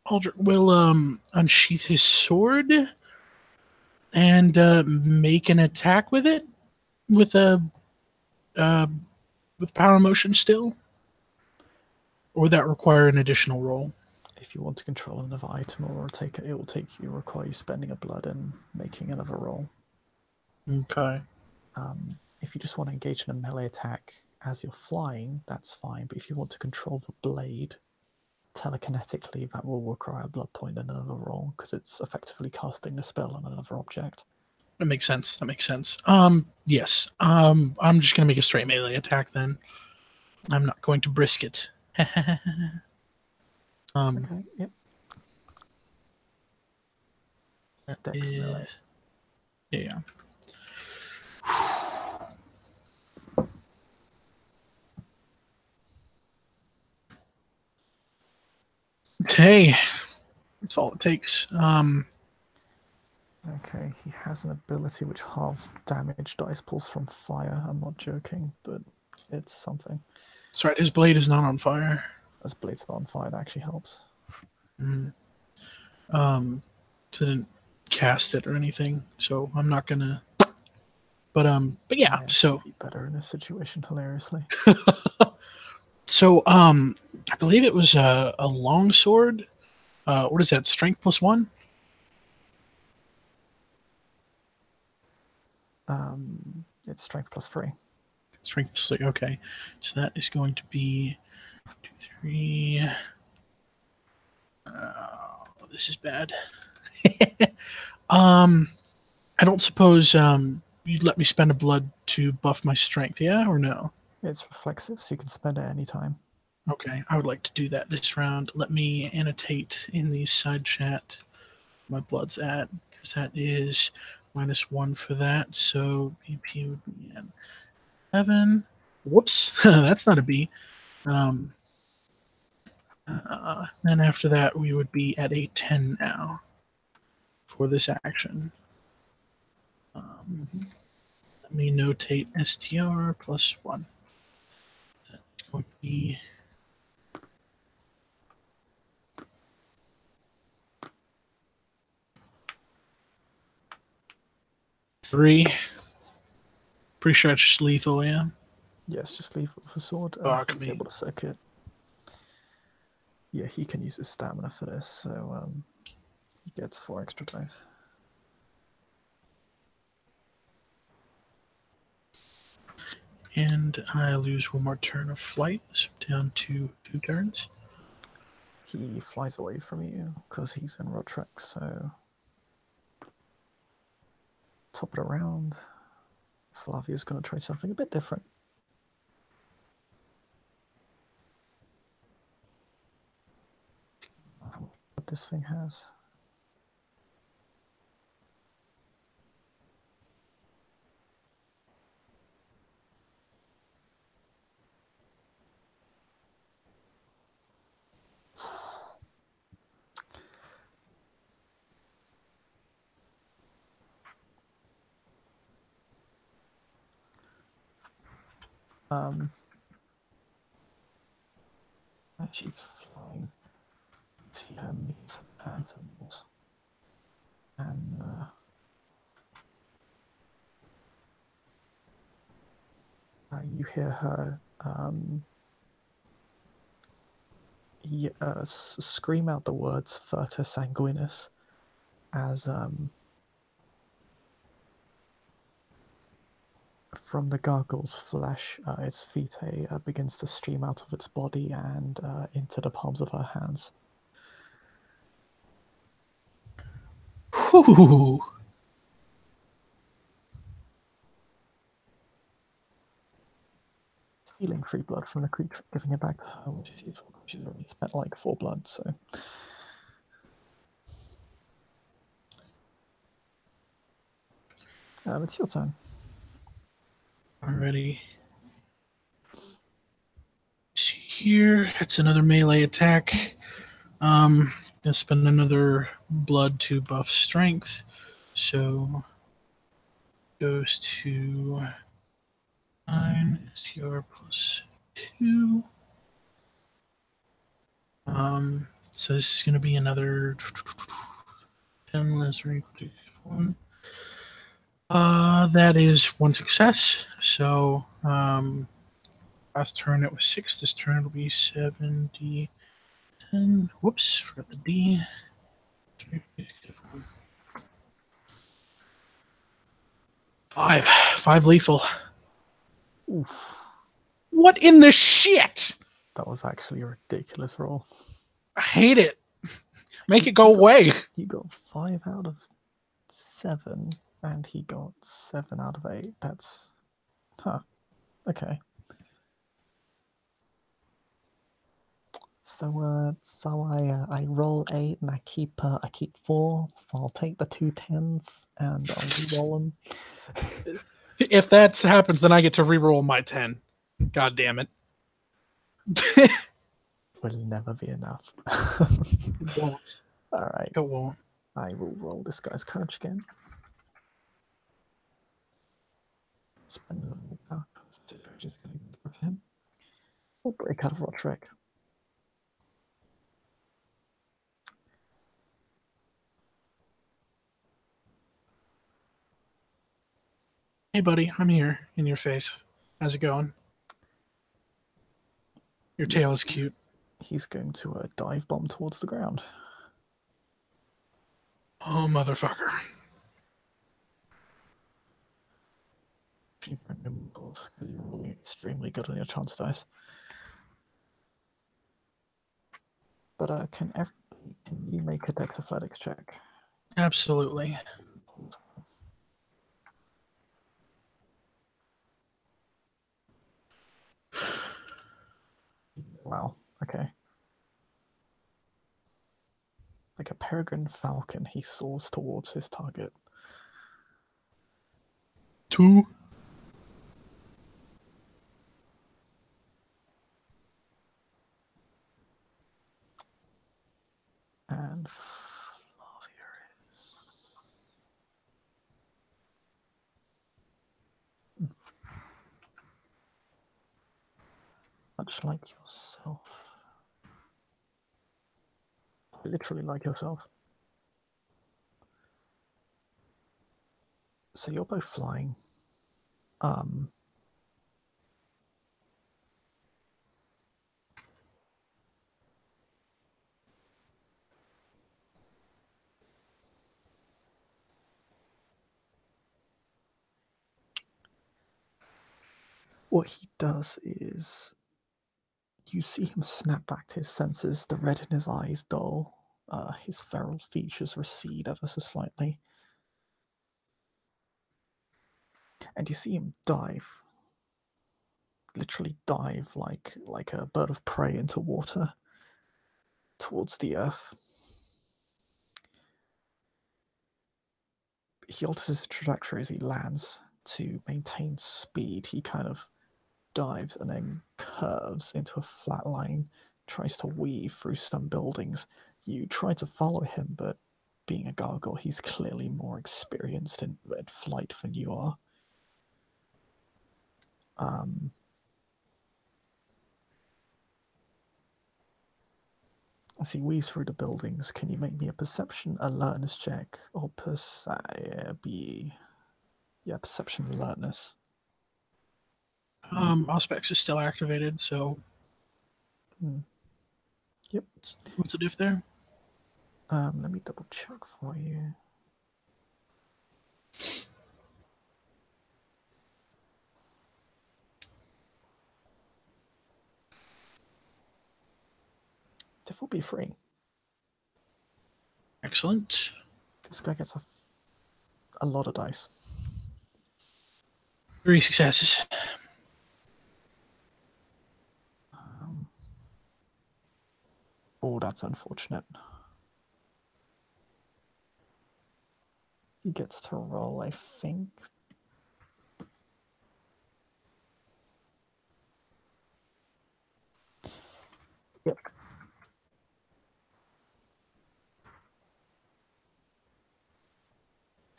Aldric will unsheath his sword and make an attack with it with a with power motion still, or would that require an additional roll? If you want to control another item or take it, will require you spending a blood and making another roll. Okay. If you just want to engage in a melee attack as you're flying, that's fine. But if you want to control the blade telekinetically, that will require a blood point and another roll because it's effectively casting the spell on another object. That makes sense. Yes. I'm just gonna make a straight melee attack then. I'm not going to brisk it. Okay, yep. Dex melee. Yeah. Hey, that's all it takes. Okay, he has an ability which halves damage dice pulls from fire. I'm not joking, but it's something. That's right. His blade is not on fire. As blade's not on fire, that actually helps. Didn't cast it or anything, so I'm not gonna. But yeah. So be better in this situation, hilariously. So I believe it was a long sword. What is that? Strength +1. It's strength +3. Strength +3. Okay, so that is going to be 2, 3. This is bad. I don't suppose you'd let me spend a blood to buff my strength, yeah, or no? It's reflexive, so you can spend it any time. Okay, I would like to do that this round. Let me annotate in the side chat my blood's at, because that is -1 for that. So BP would be at 7. Whoops, that's not a B. Then after that, we would be at a 10 now for this action. Let me notate STR +1. That would be 3. Pretty sure it's just lethal, yeah? Yes, just lethal for sword. Fuck He's me. able to circuit. Yeah, he can use his stamina for this, so he gets 4 extra dice. And I lose 1 more turn of flight, so down to 2 turns. He flies away from you because he's in Roderick, so top it around. Flavia's going to try something a bit different. What this thing has. As she's flying, you see her knees and animals. And you hear her scream out the words Furta Sanguinis as from the gargoyle's flesh, its vitae begins to stream out of its body and into the palms of her hands. Whew. Stealing free blood from the creature, giving it back to her, which is useful. She's already spent like 4 blood, so. It's your turn. Alrighty. See here, it's another melee attack. Gonna spend another blood to buff strength. So goes to 9. It's your +2. So this is gonna be another 10 less or equal to 1. That is 1 success. So last turn it was 6. This turn it'll be 7d 10. Whoops, forgot the D. 5 lethal. Oof. What in the shit? That was actually a ridiculous roll. I hate it. Make it go away. You got 5 out of 7, and he got 7 out of 8. That's... Huh. Okay. So I roll 8 and I keep 4. I'll take the 2 10s and I'll re-roll them. If that happens, then I get to re-roll my 10. God damn it. Will never be enough. It won't. All right. It won't. I will roll this guy's courage again. Spend a little power. Just going to go for him. We'll break out of Roderick. Hey, buddy, I'm here in your face. How's it going? Your tail is cute. He's going to dive bomb towards the ground. Oh, motherfucker. Because you're rolling extremely good on your chance dice. But can you make a Dex Athletics check? Absolutely. Wow, okay. Like a peregrine falcon, he soars towards his target. 2. And Flavia is... much like yourself. Literally like yourself. So you're both flying. What he does is you see him snap back to his senses, the red in his eyes dull, his feral features recede ever so slightly. And you see him dive, literally dive like a bird of prey into water towards the earth. He alters his trajectory as he lands to maintain speed. He kind of dives and then curves into a flat line, tries to weave through some buildings. You try to follow him, but being a gargoyle, he's clearly more experienced in flight than you are. As he weaves through the buildings, can you make me a perception alertness check? Or perception alertness. Auspex is still activated, so Yep. what's the diff there? Let me double check for you. Diff will be free. Excellent. This guy gets a lot of dice. 3 successes. Oh, that's unfortunate. He gets to roll, I think. Yep.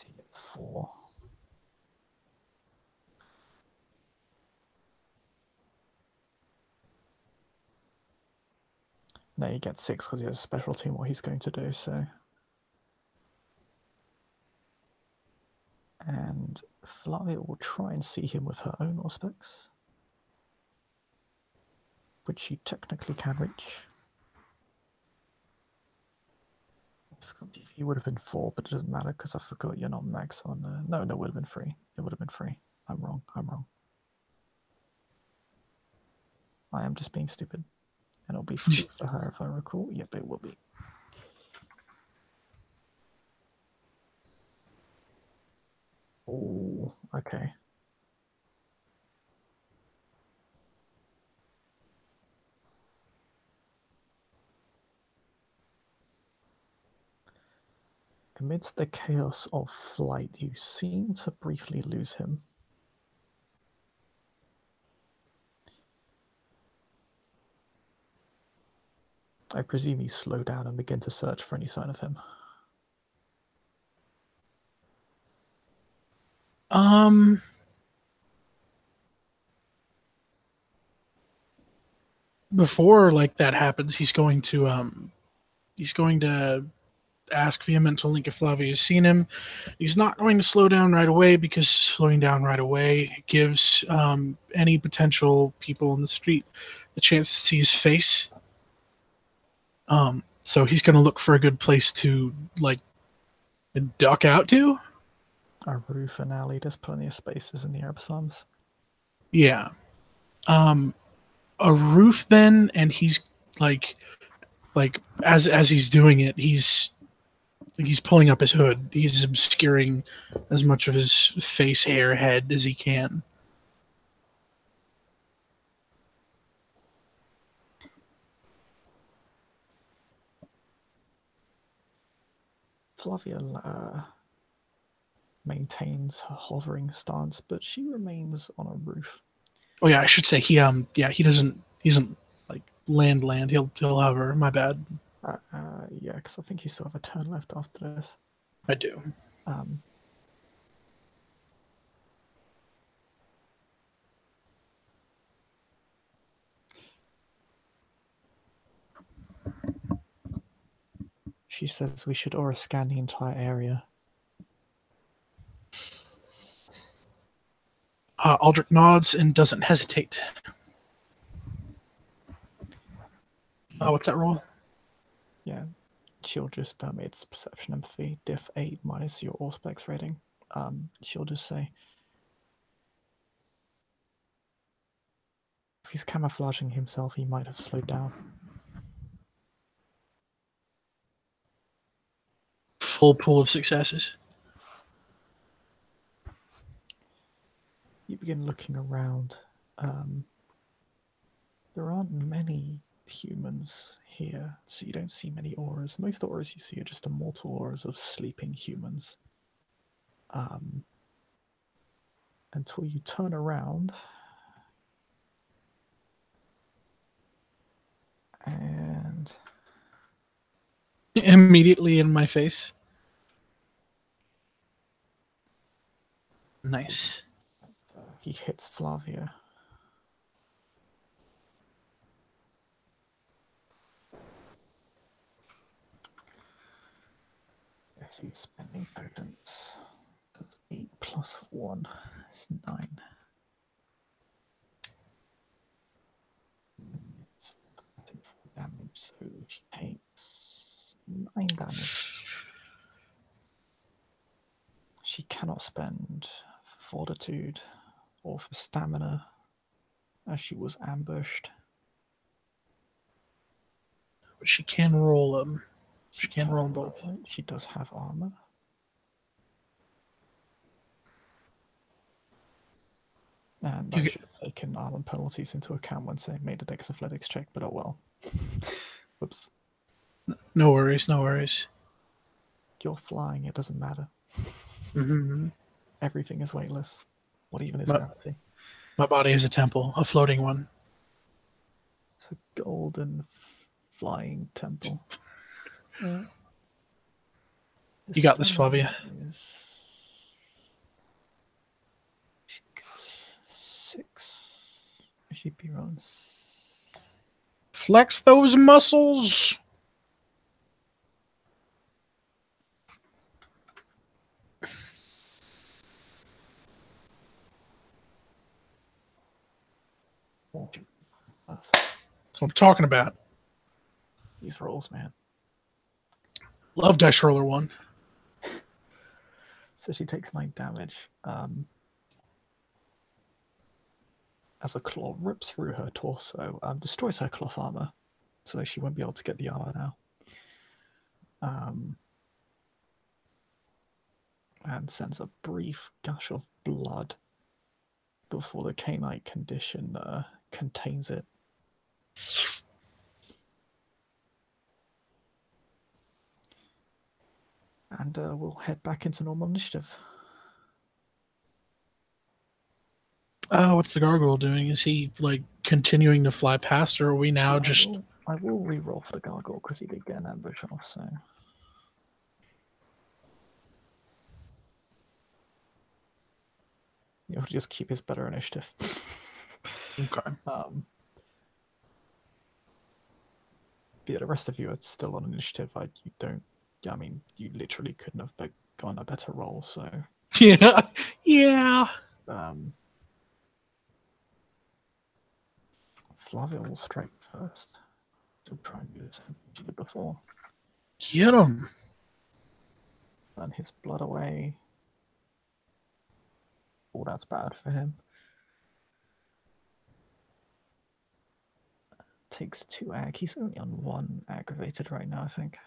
He gets 4. No, he gets 6 because he has a specialty in what he's going to do, so. And Flavia will try and see him with her own auspex, which she technically can reach. Difficulty would have been 4, but it doesn't matter because I forgot you're not max on the. No, it would have been 3. It would have been 3. I'm wrong. I am just being stupid. And it'll be 3 for her if I recall. Yep, it will be. Oh, okay. Amidst the chaos of flight, you seem to briefly lose him. I presume you slow down and begin to search for any sign of him. Before like that happens, he's going to ask via mental link if Flavia has seen him. He's not going to slow down right away because slowing down right away gives any potential people in the street the chance to see his face. So he's going to look for a good place to like duck out to. A roof, an alley, there's plenty of spaces in the Arabsams. Yeah. A roof then, and he's like as he's doing it, he's pulling up his hood. He's obscuring as much of his face, hair, head as he can. Flavia maintains her hovering stance, but she remains on a roof. Oh yeah, I should say he doesn't like land. He'll hover. My bad. Yeah, because I think you still have a turn left after this. I do. She says we should aura scan the entire area. Aldric nods and doesn't hesitate. What's that roll? Yeah, she'll just it's perception empathy, diff 8 minus your auspex rating. She'll just say, if he's camouflaging himself, he might have slowed down. Full pool of successes. You begin looking around. There aren't many humans here, so you don't see many auras. Most auras you see are just immortal auras of sleeping humans. Until you turn around and immediately in my face. Nice. He hits Flavia. So you're spending potions. That's 8 plus 1 is 9. So I think 4 damage, so she takes 9 damage. She cannot spend fortitude or for stamina as she was ambushed. But she can roll them. She can roll them both. She does have armor. And I should have taken armor penalties into account when saying made a dex athletics check, but oh well. Whoops. No worries, no worries. You're flying, it doesn't matter. Mm-hmm. Everything is weightless. What even is gravity? My body is a temple, a floating one. It's a golden flying temple. You got this, Flavia. She gets 6. She'd be rolling. Flex those muscles. That's what I'm talking about. These rolls, man. Love Dice Roller 1. So she takes 9 damage. As a claw rips through her torso, destroys her cloth armor, so she won't be able to get the armor now. And sends a brief gush of blood before the Canite condition contains it. And we'll head back into normal initiative. What's the Gargoyle doing? Is he like continuing to fly past, or are we now I will re-roll for the Gargoyle because he did get an ambush off, so. You'll have to just keep his better initiative. Okay. Yeah, the rest of you are still on initiative. You literally couldn't have gone a better roll, so. Yeah. Flavia will strike first. She'll try and do the same thing she did before. Get him. Burn his blood away. Oh, that's bad for him. Takes 2 ag. He's only on 1 aggravated right now, I think.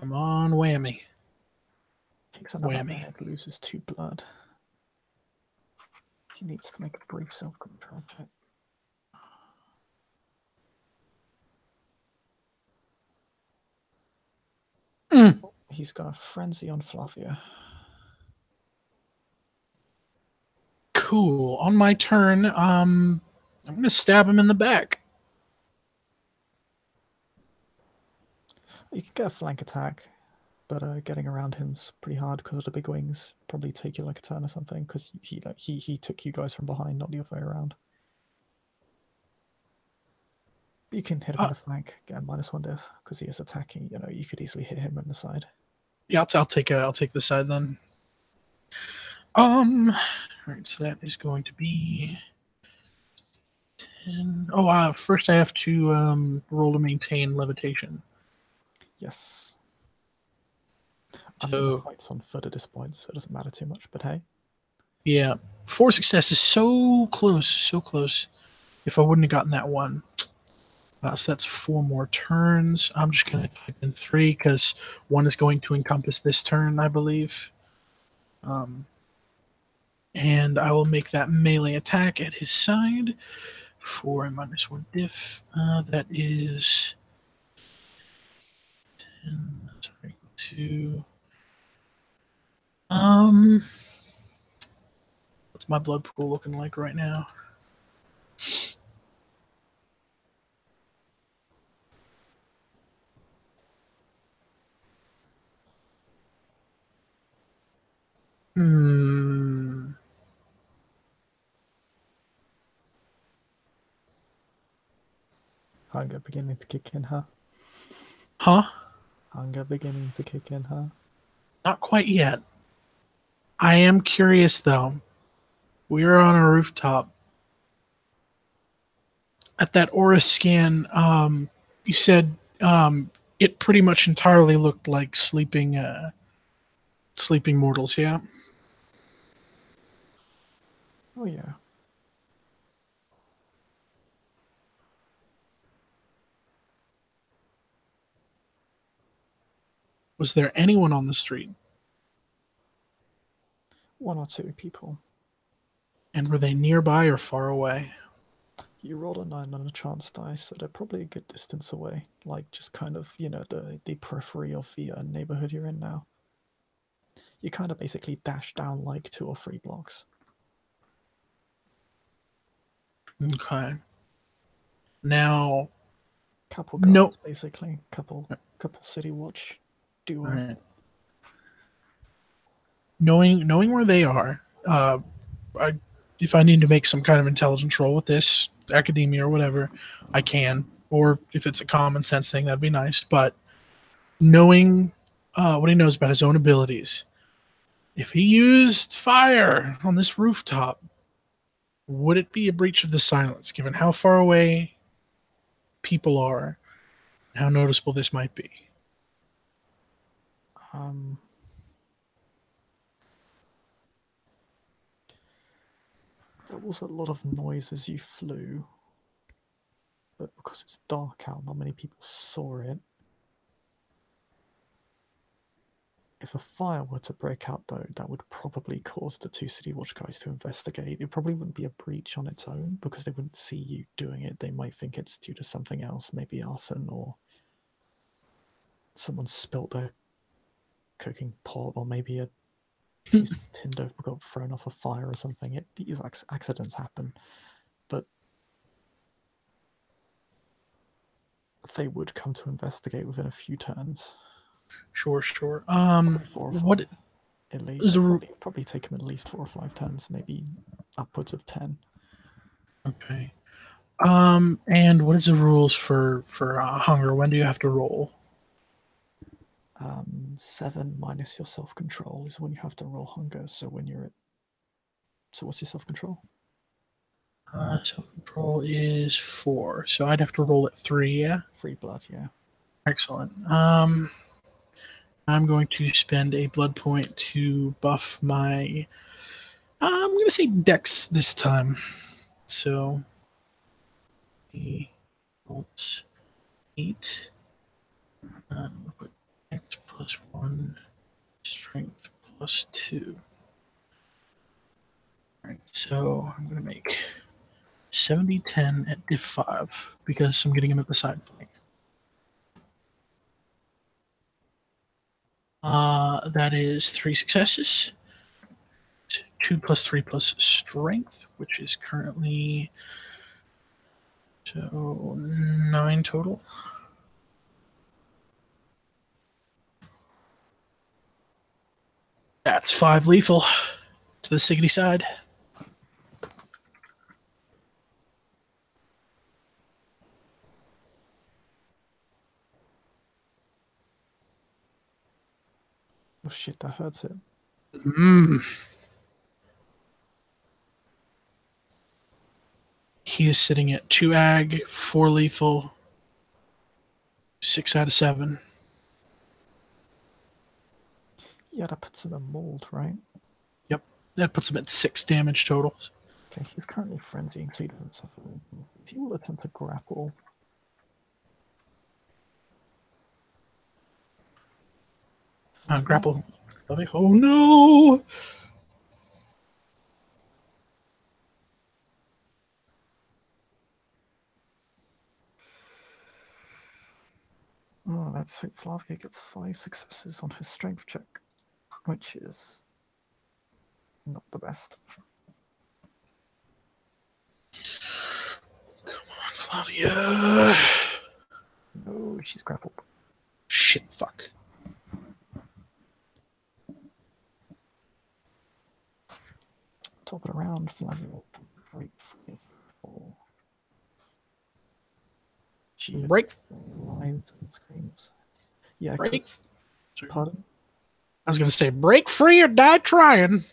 Come on, whammy. Takes another ag, loses 2 blood. He needs to make a brief self-control check. He's got a frenzy on Flavia. Cool. On my turn, I'm going to stab him in the back. You can get a flank attack, but getting around him's pretty hard because of the big wings. Probably take you like a turn or something because he took you guys from behind, not the other way around. You can hit him in the flank, get a -1 diff because he is attacking. You could easily hit him on the side. Yeah, I'll take the side then. All right, so that is going to be 10. Oh, first I have to roll to maintain levitation. Yes. The fight's on foot at this point, so it doesn't matter too much. But hey. Yeah, 4 successes, so close, so close. If I wouldn't have gotten that one. So that's 4 more turns. I'm just going to type in 3 because 1 is going to encompass this turn, I believe. And I will make that melee attack at his side for a -1 diff. That is 10, sorry, 2. What's my blood pool looking like right now? Hmm. Hunger beginning to kick in, huh? Huh? Hunger beginning to kick in, huh? Not quite yet. I am curious though. We're on a rooftop. At that aura scan, you said it pretty much entirely looked like sleeping mortals. Yeah. Oh yeah. Was there anyone on the street? One or two people. And were they nearby or far away? You rolled a 9 on a chance dice, so they're probably a good distance away. Like, just kind of, the periphery of the neighborhood you're in now. You kind of basically dash down like 2 or 3 blocks. Okay. Now, Couple no. guards, basically. Couple city watch duo. Right. Knowing where they are, if I need to make some kind of intelligence roll with this, academia or whatever, I can. Or if it's a common sense thing, that'd be nice. But knowing what he knows about his own abilities, if he used fire on this rooftop, would it be a breach of the silence, given how far away people are, and how noticeable this might be? Um, there was a lot of noise as you flew, but because it's dark out, not many people saw it. If a fire were to break out, though, that would probably cause the 2 City Watch guys to investigate. It probably wouldn't be a breach on its own because they wouldn't see you doing it. They might think it's due to something else, maybe arson, or someone spilt their cooking pot, or maybe a piece of tinder got thrown off a fire or something. These accidents happen, but they would come to investigate within a few turns. Sure, sure. Probably 4 or What 5. At least is the probably take them at least 4 or 5 turns, maybe upwards of 10. okay? And what is the rules for hunger? When do you have to roll? 7 minus your self control is when you have to roll hunger. So when you're at, so what's your self control? Self control is 4, so I'd have to roll at 3. Yeah, 3 blood, yeah. excellent. I'm going to spend a blood point to buff my. I'm going to say Dex this time. So, he rolls 8. Put Dex plus 1, Strength plus 2. All right, so I'm going to make 70-10 at diff 5 because I'm getting him at the side flank. That is 3 successes. 2 plus 3 plus strength, which is currently so 9 total. That's 5 lethal to the Siggity side. Oh shit, that hurts it. He is sitting at 2 ag, 4 lethal, 6 out of 7. Yeah, that puts him in mold, right? Yep, that puts him at 6 damage total. Okay, he's currently frenzying, so he doesn't suffer. If he will attempt to grapple. Grapple. Oh no! Oh, let's hope Flavia gets 5 successes on his strength check, which is not the best. Come on, Flavia. No, she's grappled. Shit, fuck. Top it around, Flavio. Break free. She Break. lines and screams. Yeah, Break. Pardon? I was going to say, break free or die trying.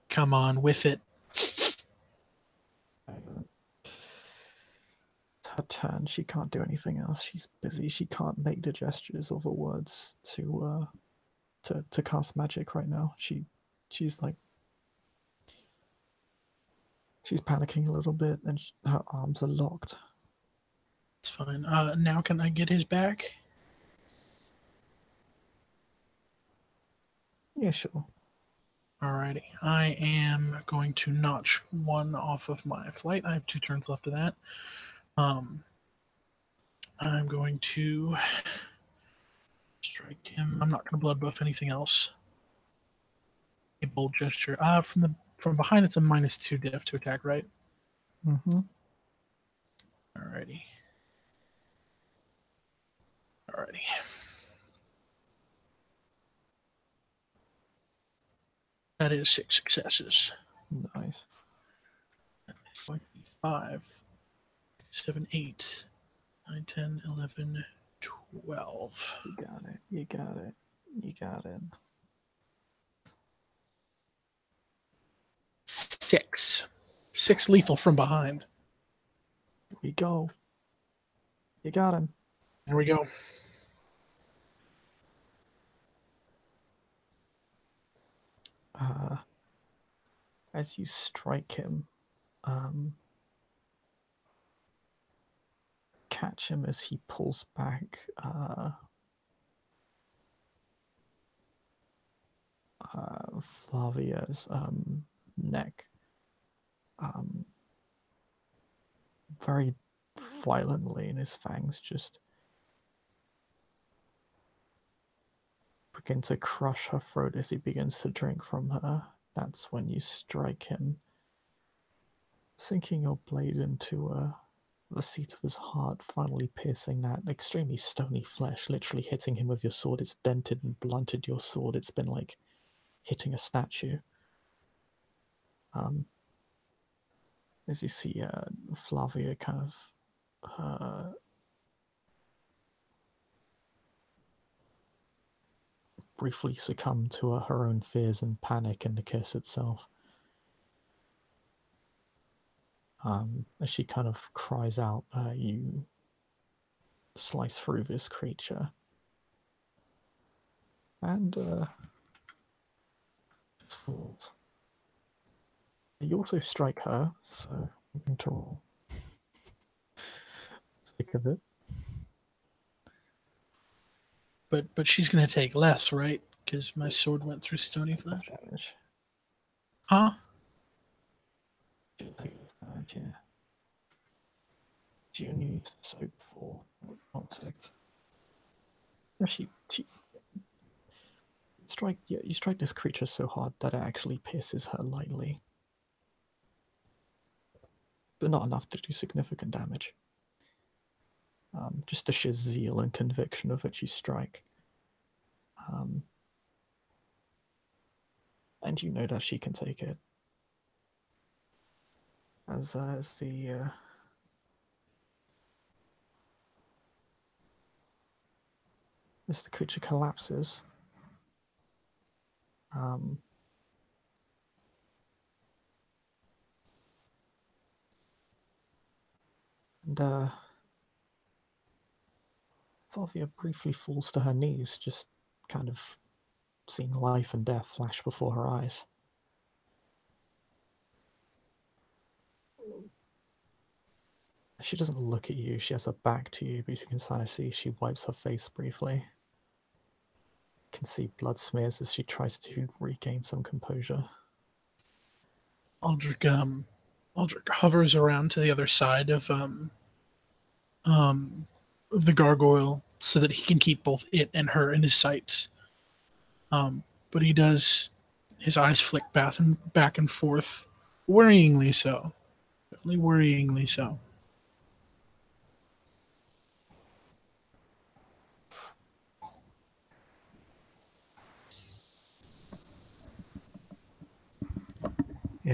Come on, with it. It's her turn. She can't do anything else. She's busy. She can't make the gestures or the words to cast magic right now. She's like she's panicking a little bit, and her arms are locked. It's fine. Now can I get his back? Yeah, sure. Alrighty. I am going to notch 1 off of my flight. I have 2 turns left of that. I'm going to strike him. I'm not going to blood buff anything else. A bold gesture. From behind, it's a -2 def to attack, right? Mm-hmm. Alrighty. That is 6 successes. Nice. 5, 7, 8, 9, 10, 11, 12. You got it. You got it. You got it. 6. 6 lethal from behind. Here we go. You got him. There we go. As you strike him, catch him as he pulls back Flavia's neck very violently, and his fangs just begin to crush her throat as he begins to drink from her. That's when you strike him, sinking your blade into the seat of his heart, finally piercing that extremely stony flesh, literally hitting him with your sword. It's dented and blunted your sword. It's been like hitting a statue. As you see Flavia kind of briefly succumb to her own fears and panic in the kiss itself. As she kind of cries out, you slice through this creature. And it falls. You also strike her, so I'm going to roll. Sick of it. But she's going to take less, right? Because my sword went through stony flesh. Damage. Huh? She'll take less damage, yeah. She only needs to soak 4, not 6. No, she you strike this creature so hard that it actually pierces her lightly, but not enough to do significant damage. Just the sheer zeal and conviction of which you strike. And you know that she can take it. As the creature collapses, and Flavia briefly falls to her knees, just kind of seeing life and death flash before her eyes. She doesn't look at you, she has her back to you, but you can kind of see she wipes her face briefly. You can see blood smears as she tries to regain some composure. Aldric hovers around to the other side of the gargoyle so that he can keep both it and her in his sights. But he does, his eyes flick back and forth, worryingly so. Definitely worryingly so.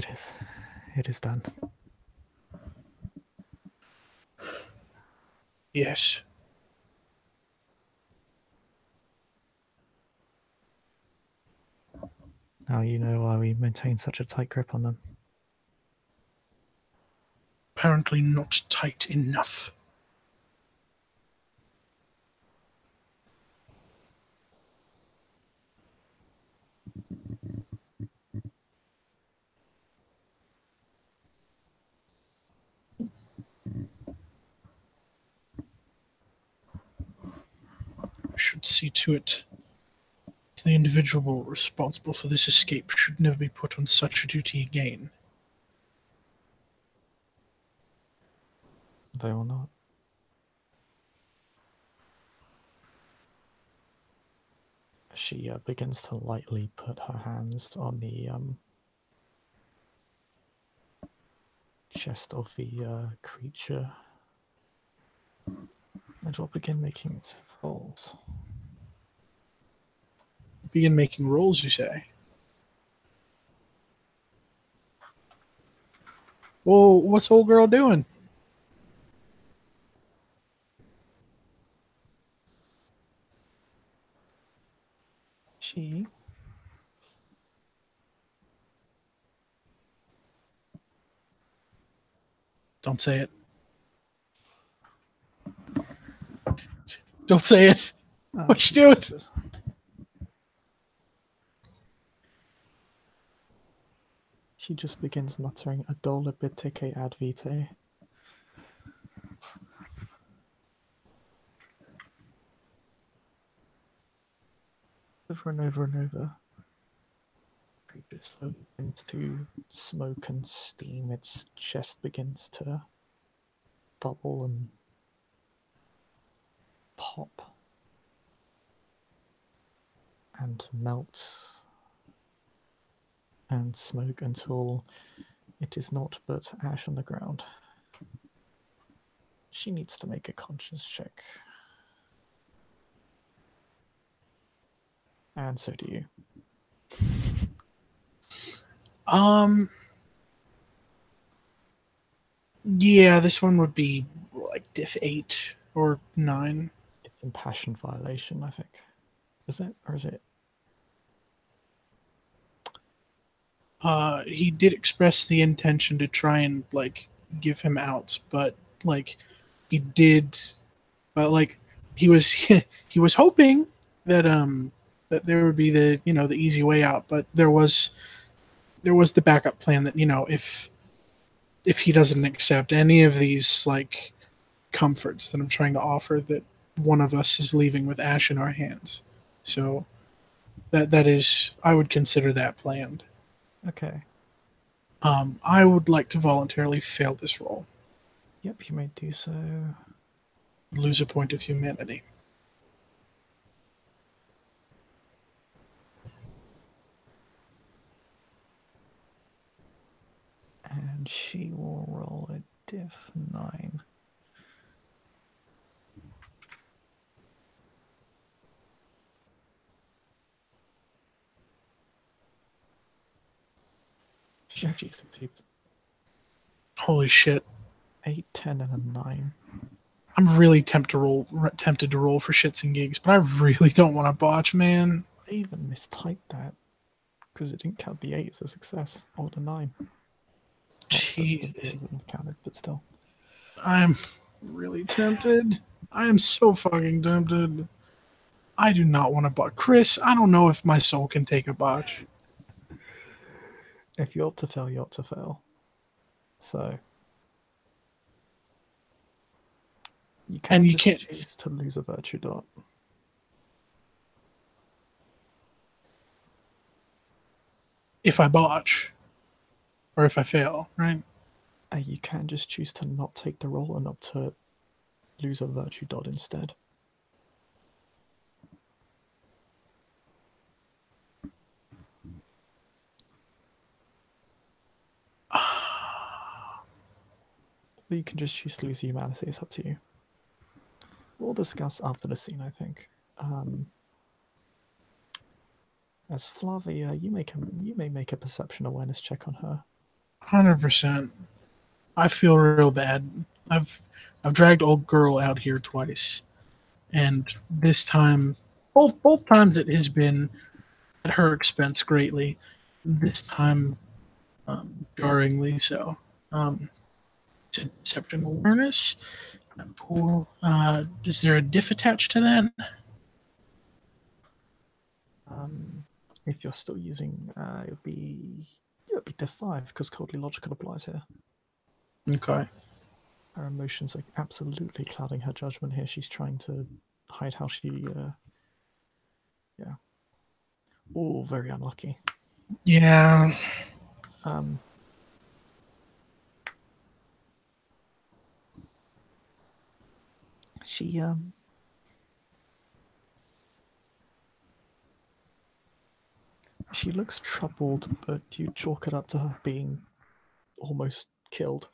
It is. It is done. Yes. Now you know why we maintain such a tight grip on them. Apparently not tight enough. I should see to it. The individual responsible for this escape should never be put on such a duty again. They will not. She begins to lightly put her hands on the chest of the creature and will begin making its rolls. Begin making rolls, you say? Well, what's old girl doing? She Don't say it. Don't say it. What you doing? She just begins muttering Adola biteke ad vitae. Over and over and over. Creature slowly begins to smoke and steam. Its chest begins to bubble and pop and melt and smoke until it is not but ash on the ground. She needs to make a conscience check. And so do you. Yeah, this one would be like diff 8 or 9. It's impassioned violation, I think. Is it? Or is it? He did express the intention to try and like give him out, but like he did, but like he was he was hoping that that there would be the the easy way out, but there was the backup plan that if he doesn't accept any of these like comforts that I'm trying to offer, that one of us is leaving with ash in our hands. So that is, I would consider that planned. Okay. I would like to voluntarily fail this roll. Yep, you may do so. Lose a point of humanity. And she will roll a diff 9. She actually succeeds. Holy shit. 8, 10, and a 9. I'm really tempted to roll for shits and gigs, but I really don't want to botch, man. I even mistyped that because it didn't count the 8 as a success, or the 9. Jeez. It wouldn't count it, but still. I'm really tempted. I am so fucking tempted. I do not want to botch. Chris, I don't know if my soul can take a botch. If you opt to fail, you opt to fail. So you can't choose to lose a virtue dot. If I botch, or if I fail, right? You can just choose to not take the roll and opt to lose a virtue dot instead. Or you can just choose to lose humanity. It's up to you. We'll discuss after the scene, I think. As Flavia, you may make a perception awareness check on her. 100%. I feel real bad. I've I've dragged old girl out here twice, and this time, both times it has been at her expense greatly. This time, jarringly so. Um, Deception awareness. Pool. Is there a diff attached to that? If you're still using, it would be diff 5 because coldly logical applies here. Okay. Her emotions are absolutely clouding her judgment here. She's trying to hide how she. Yeah. Oh, very unlucky. Yeah. Um. She. She looks troubled, but you chalk it up to her being almost killed.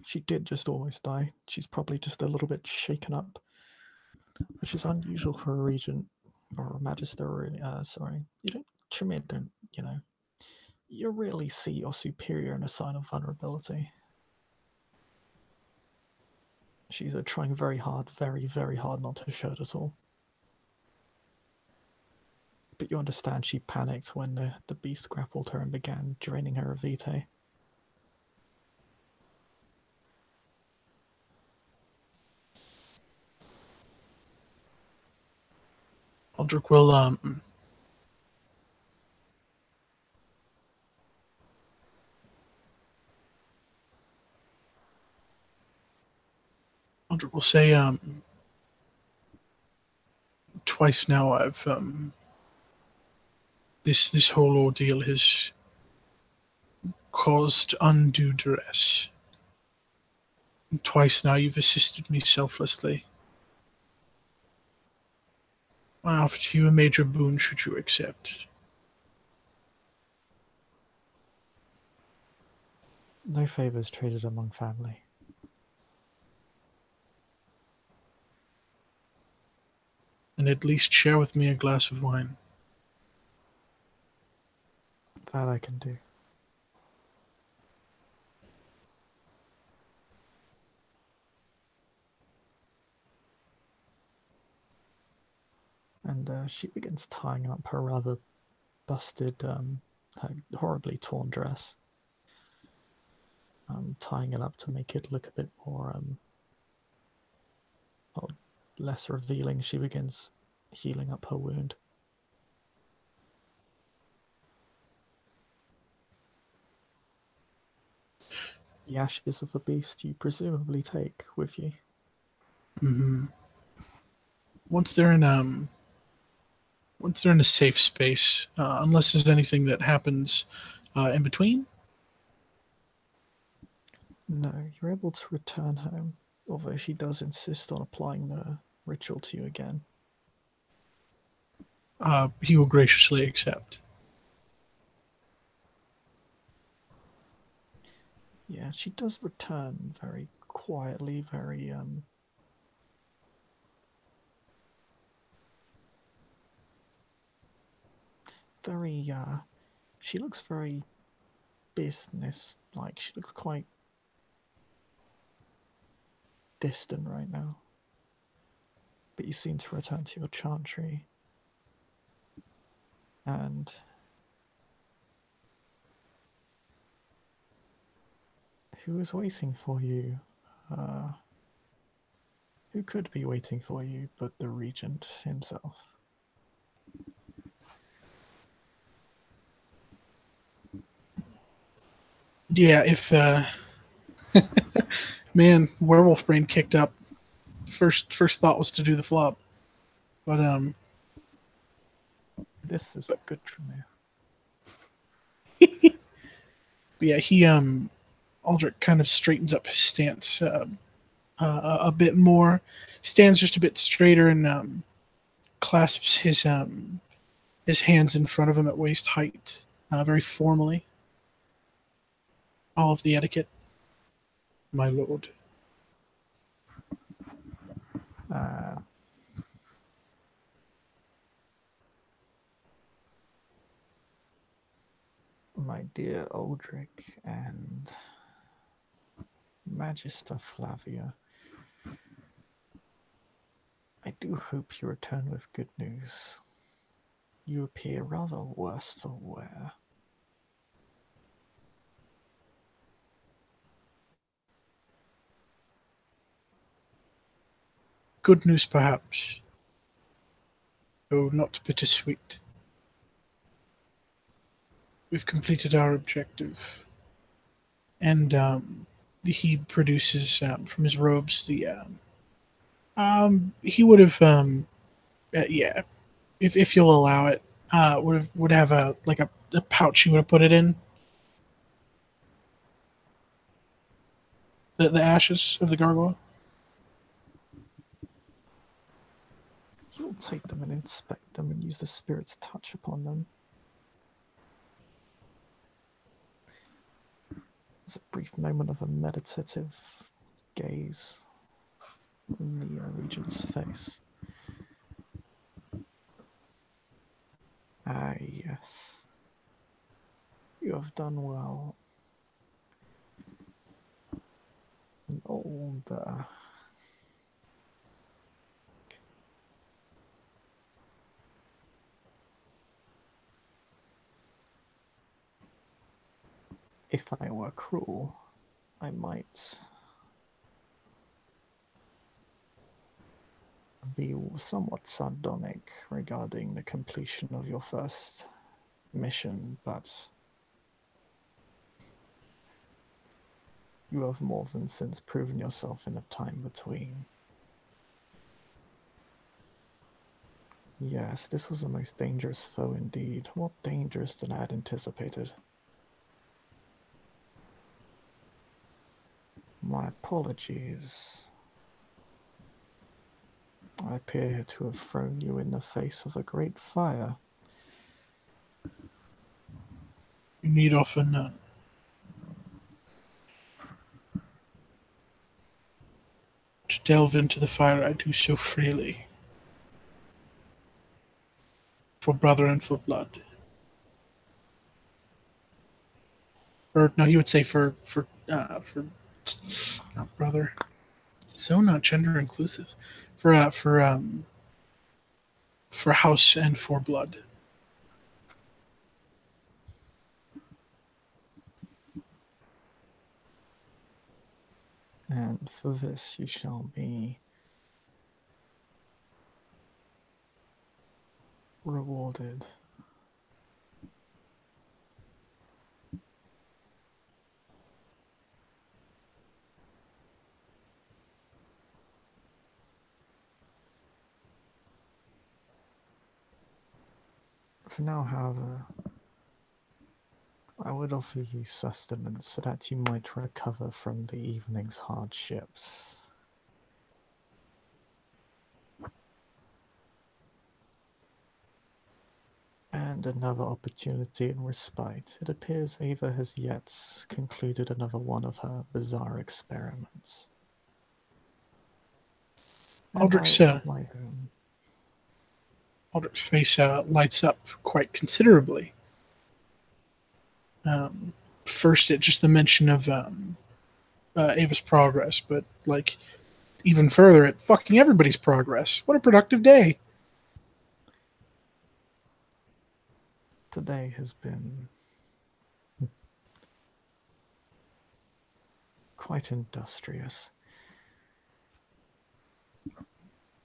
She did just almost die. She's probably just a little bit shaken up, which is unusual for a regent or a magister. Sorry, you don't. Tremere don't. You really see your superior in a sign of vulnerability. She's trying very hard, very, very hard not to show it at all. But you understand she panicked when the beast grappled her and began draining her of vitae. Aldric will Aldric will say twice now I've this whole ordeal has caused undue duress. Twice now you've assisted me selflessly. I offer you a major boon should you accept. No favors traded among family. And at least share with me a glass of wine. That I can do. And she begins tying up her rather busted, her horribly torn dress. Tying it up to make it look a bit more, well, less revealing. She begins healing up her wound. The ashes of the beast you presumably take with you. Mm-hmm. Once they're in a safe space, unless there's anything that happens in between. No, you're able to return home, although she does insist on applying the ritual to you again. He will graciously accept. Yeah, she does return very quietly, very, she looks very business like. She looks quite distant right now. But you seem to return to your chantry. And who is waiting for you? Who could be waiting for you but the regent himself? Yeah, if man, werewolf brain kicked up. First thought was to do the flop, but This is a good Tremere. yeah, he Aldrich kind of straightens up his stance a bit more, stands just a bit straighter, and clasps his hands in front of him at waist height, very formally. All of the etiquette, my lord. Uh, My dear Aldric and Magister Flavia, I do hope you return with good news. You appear rather worse for wear. Good news, perhaps, though not bittersweet. We've completed our objective. And he produces from his robes the. He would have, yeah, if you'll allow it, would have a pouch he would have put it in. The ashes of the gargoyle. He will take them and inspect them and use the spirit's touch upon them. There's a brief moment of a meditative gaze on the regent's face. Ah, yes. You have done well. An old, if I were cruel, I might be somewhat sardonic regarding the completion of your first mission, but you have more than since proven yourself in the time between. Yes, this was a most dangerous foe indeed, more dangerous than I had anticipated. My apologies. I appear to have thrown you in the face of a great fire. You need often to delve into the fire. I do so freely. For brother and for blood. Or no, he would say for not brother. So not gender inclusive. For house and for blood. And for this you shall be rewarded. For now, however, I would offer you sustenance so that you might recover from the evening's hardships. And another opportunity in respite. It appears Ava has yet concluded another one of her bizarre experiments. Aldric's face lights up quite considerably. First, at just the mention of Ava's progress, but like even further at fucking everybody's progress. What a productive day! Today has been quite industrious.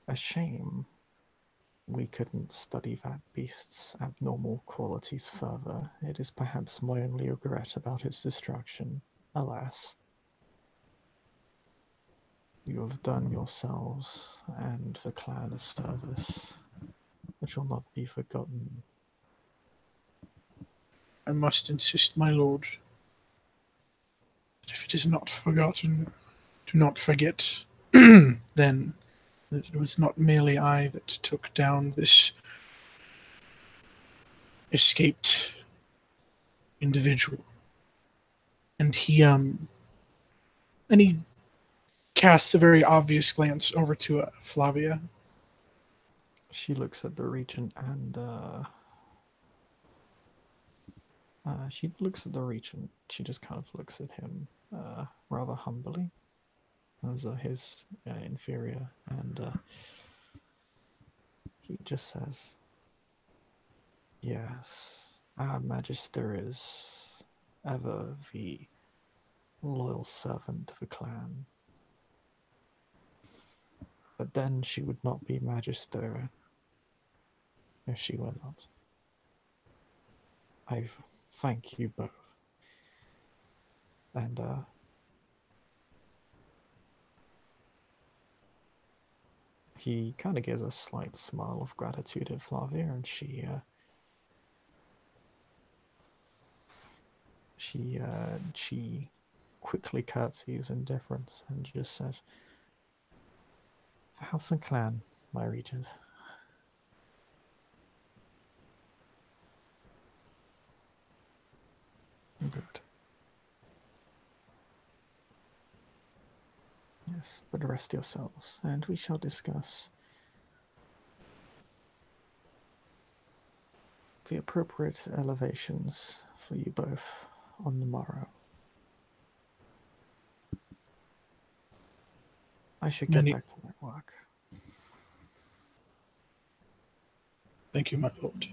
A shame we couldn't study that beast's abnormal qualities further. It is perhaps my only regret about its destruction. Alas. You have done yourselves and the clan a service which will not be forgotten. I must insist, my lord, that if it is not forgotten, do not forget. Then it was not merely I that took down this escaped individual. And he casts a very obvious glance over to Flavia. She looks at the regent and She looks at the regent. She just kind of looks at him rather humbly as his inferior, and he just says, "Yes, our Magister is ever the loyal servant of the clan. But then she would not be Magister if she were not. I thank you both." And he kind of gives a slight smile of gratitude at Flavia, and she quickly curtsies in deference and just says, "The house and clan, my regent." Good. Yes, but rest yourselves, and we shall discuss the appropriate elevations for you both on the morrow. I should get Many back to my work. thank you, my lord.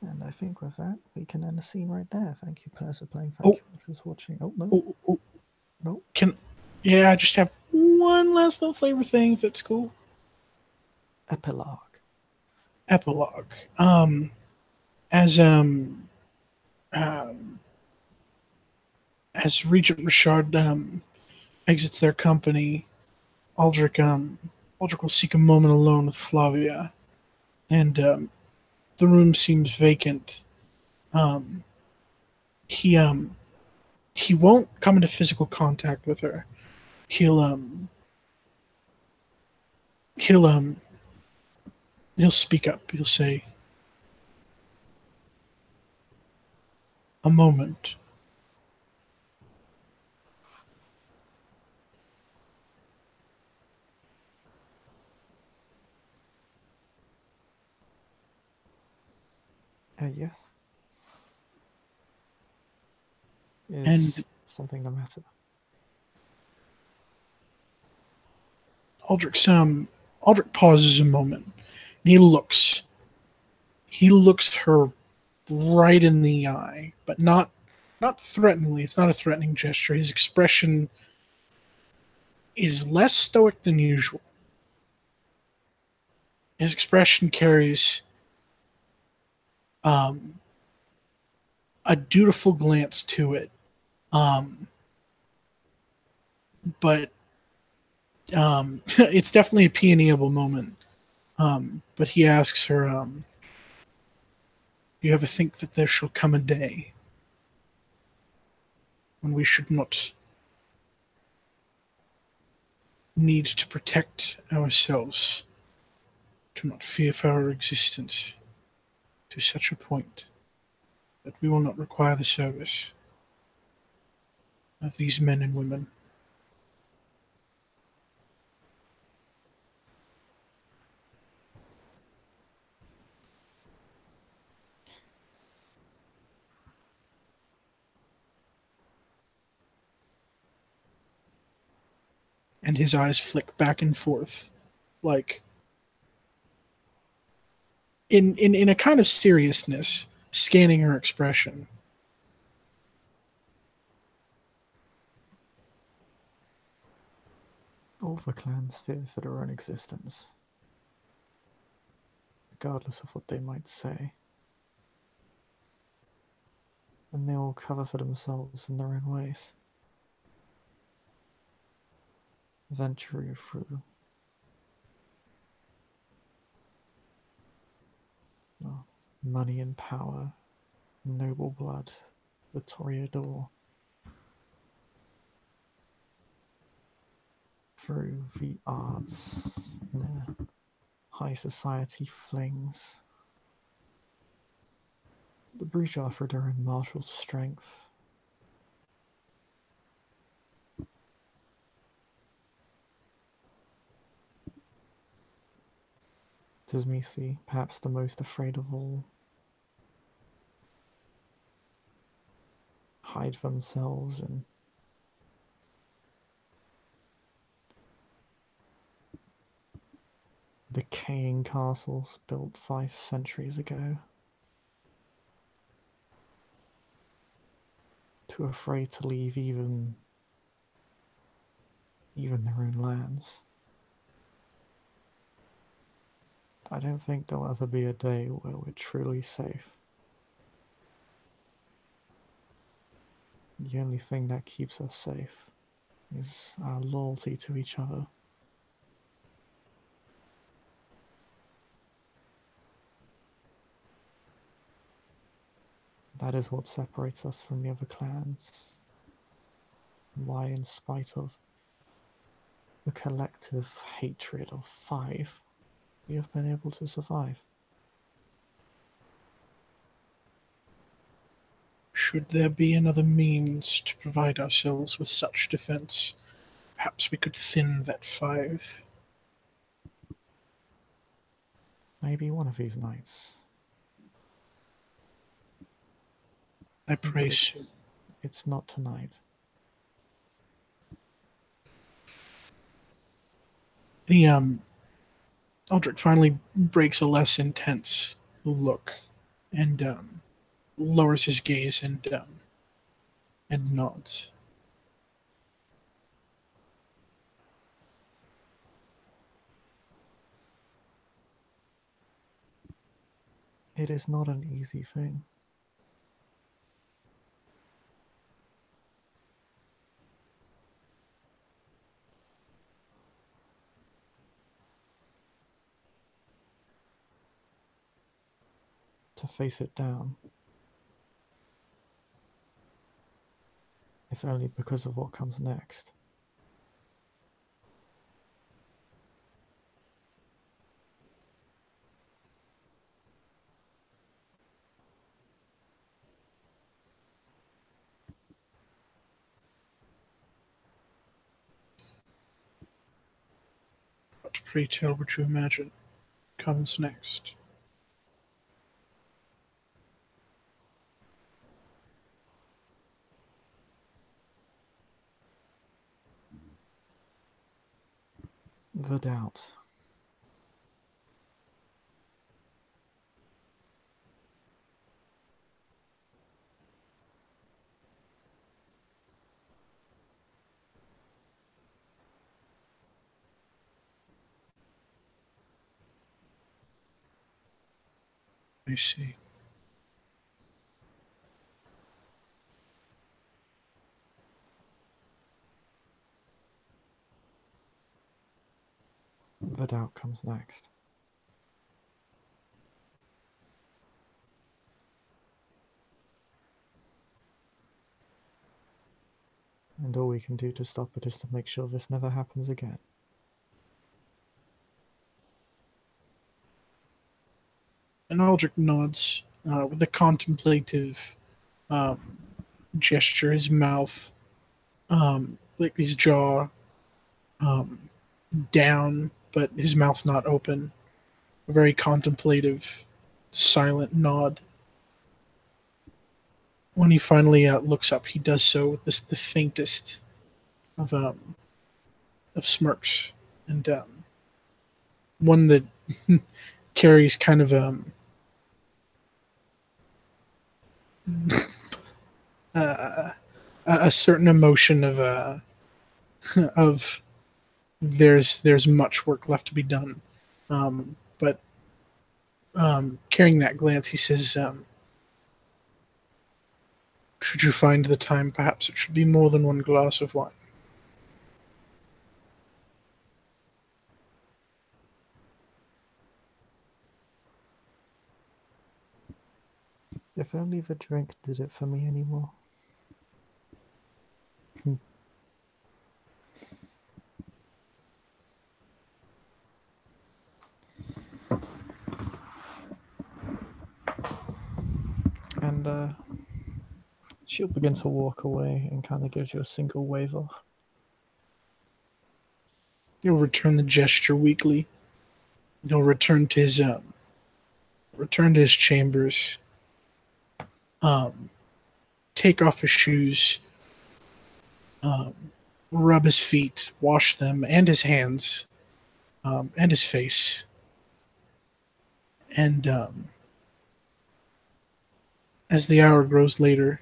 And I think with that, we can end the scene right there. Thank you, players, for playing. Oh, Thank you for watching. Oh, no. oh, No. yeah, I just have one last little flavor thing, if that's cool. Epilogue. Epilogue. As um, as Regent Richard exits their company, Aldric Aldric will seek a moment alone with Flavia, and the room seems vacant. Um, he he won't come into physical contact with her. He'll um he'll um he'll speak up. He'll say, "A moment." Yes. And Is something the matter? Aldrich pauses a moment. And he looks her right in the eye, but not threateningly. It's not a threatening gesture. His expression is less stoic than usual. His expression carries um, a dutiful glance to it, um, but it's definitely a peoniable moment. But he asks her, "Do you ever think that there shall come a day when we should not need to protect ourselves, to not fear for our existence to such a point that we will not require the service of these men and women?" And his eyes flick back and forth, like in a kind of seriousness, scanning her expression. All the clans fear for their own existence, regardless of what they might say. And they all cover for themselves in their own ways. Venture through money and power, noble blood, the Toreador, through the arts, the high society flings, the bourgeois for their own martial strength, does me see, perhaps the most afraid of all, hide themselves in decaying castles built 5 centuries ago, too afraid to leave even their own lands. I don't think there'll ever be a day where we're truly safe. The only thing that keeps us safe is our loyalty to each other. That is what separates us from the other clans. Why, in spite of the collective hatred of 5, we have been able to survive. Should there be another means to provide ourselves with such defense, perhaps we could thin that 5. Maybe one of these nights. I pray But so. it's not tonight. He, Aldric finally breaks a less intense look and lowers his gaze and nods. It is not an easy thing. To face it down, if only because of what comes next. But pray tell what you imagine comes next. The doubt. I see. The doubt comes next. And all we can do to stop it is to make sure this never happens again. And Aldrich nods with a contemplative um, gesture, his mouth, like his jaw um, down, but his mouth not open. A very contemplative, silent nod. When he finally looks up, he does so with the faintest of smirks, and one that carries kind of a certain emotion of of there's much work left to be done, but carrying that glance, he says, "Should you find the time, perhaps it should be more than one glass of wine." If only the drink did it for me anymore. And she'll begin to walk away and kind of gives you a single wave off. He'll return the gesture weakly. He'll return to his chambers. Take off his shoes. Rub his feet, wash them, and his hands, and his face. And as the hour grows later,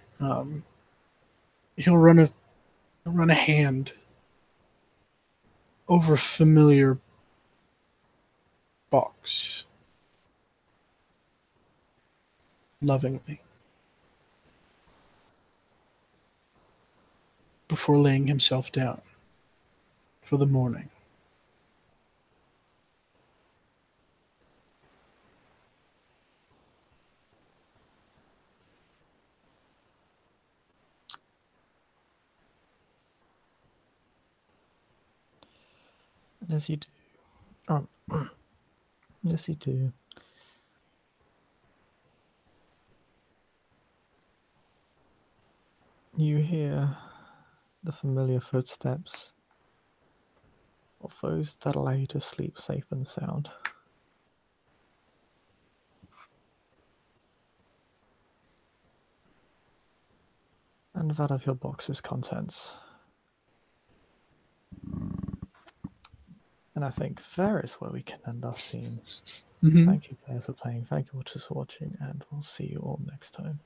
he'll run a hand over a familiar box, lovingly, before laying himself down for the morning. And as you do, yes, you do. You hear the familiar footsteps of those that allow you to sleep safe and sound. And that of your box's contents. And I think there is where we can end our scene. Mm-hmm. Thank you, players, for playing. Thank you, watchers, for watching, and we'll see you all next time.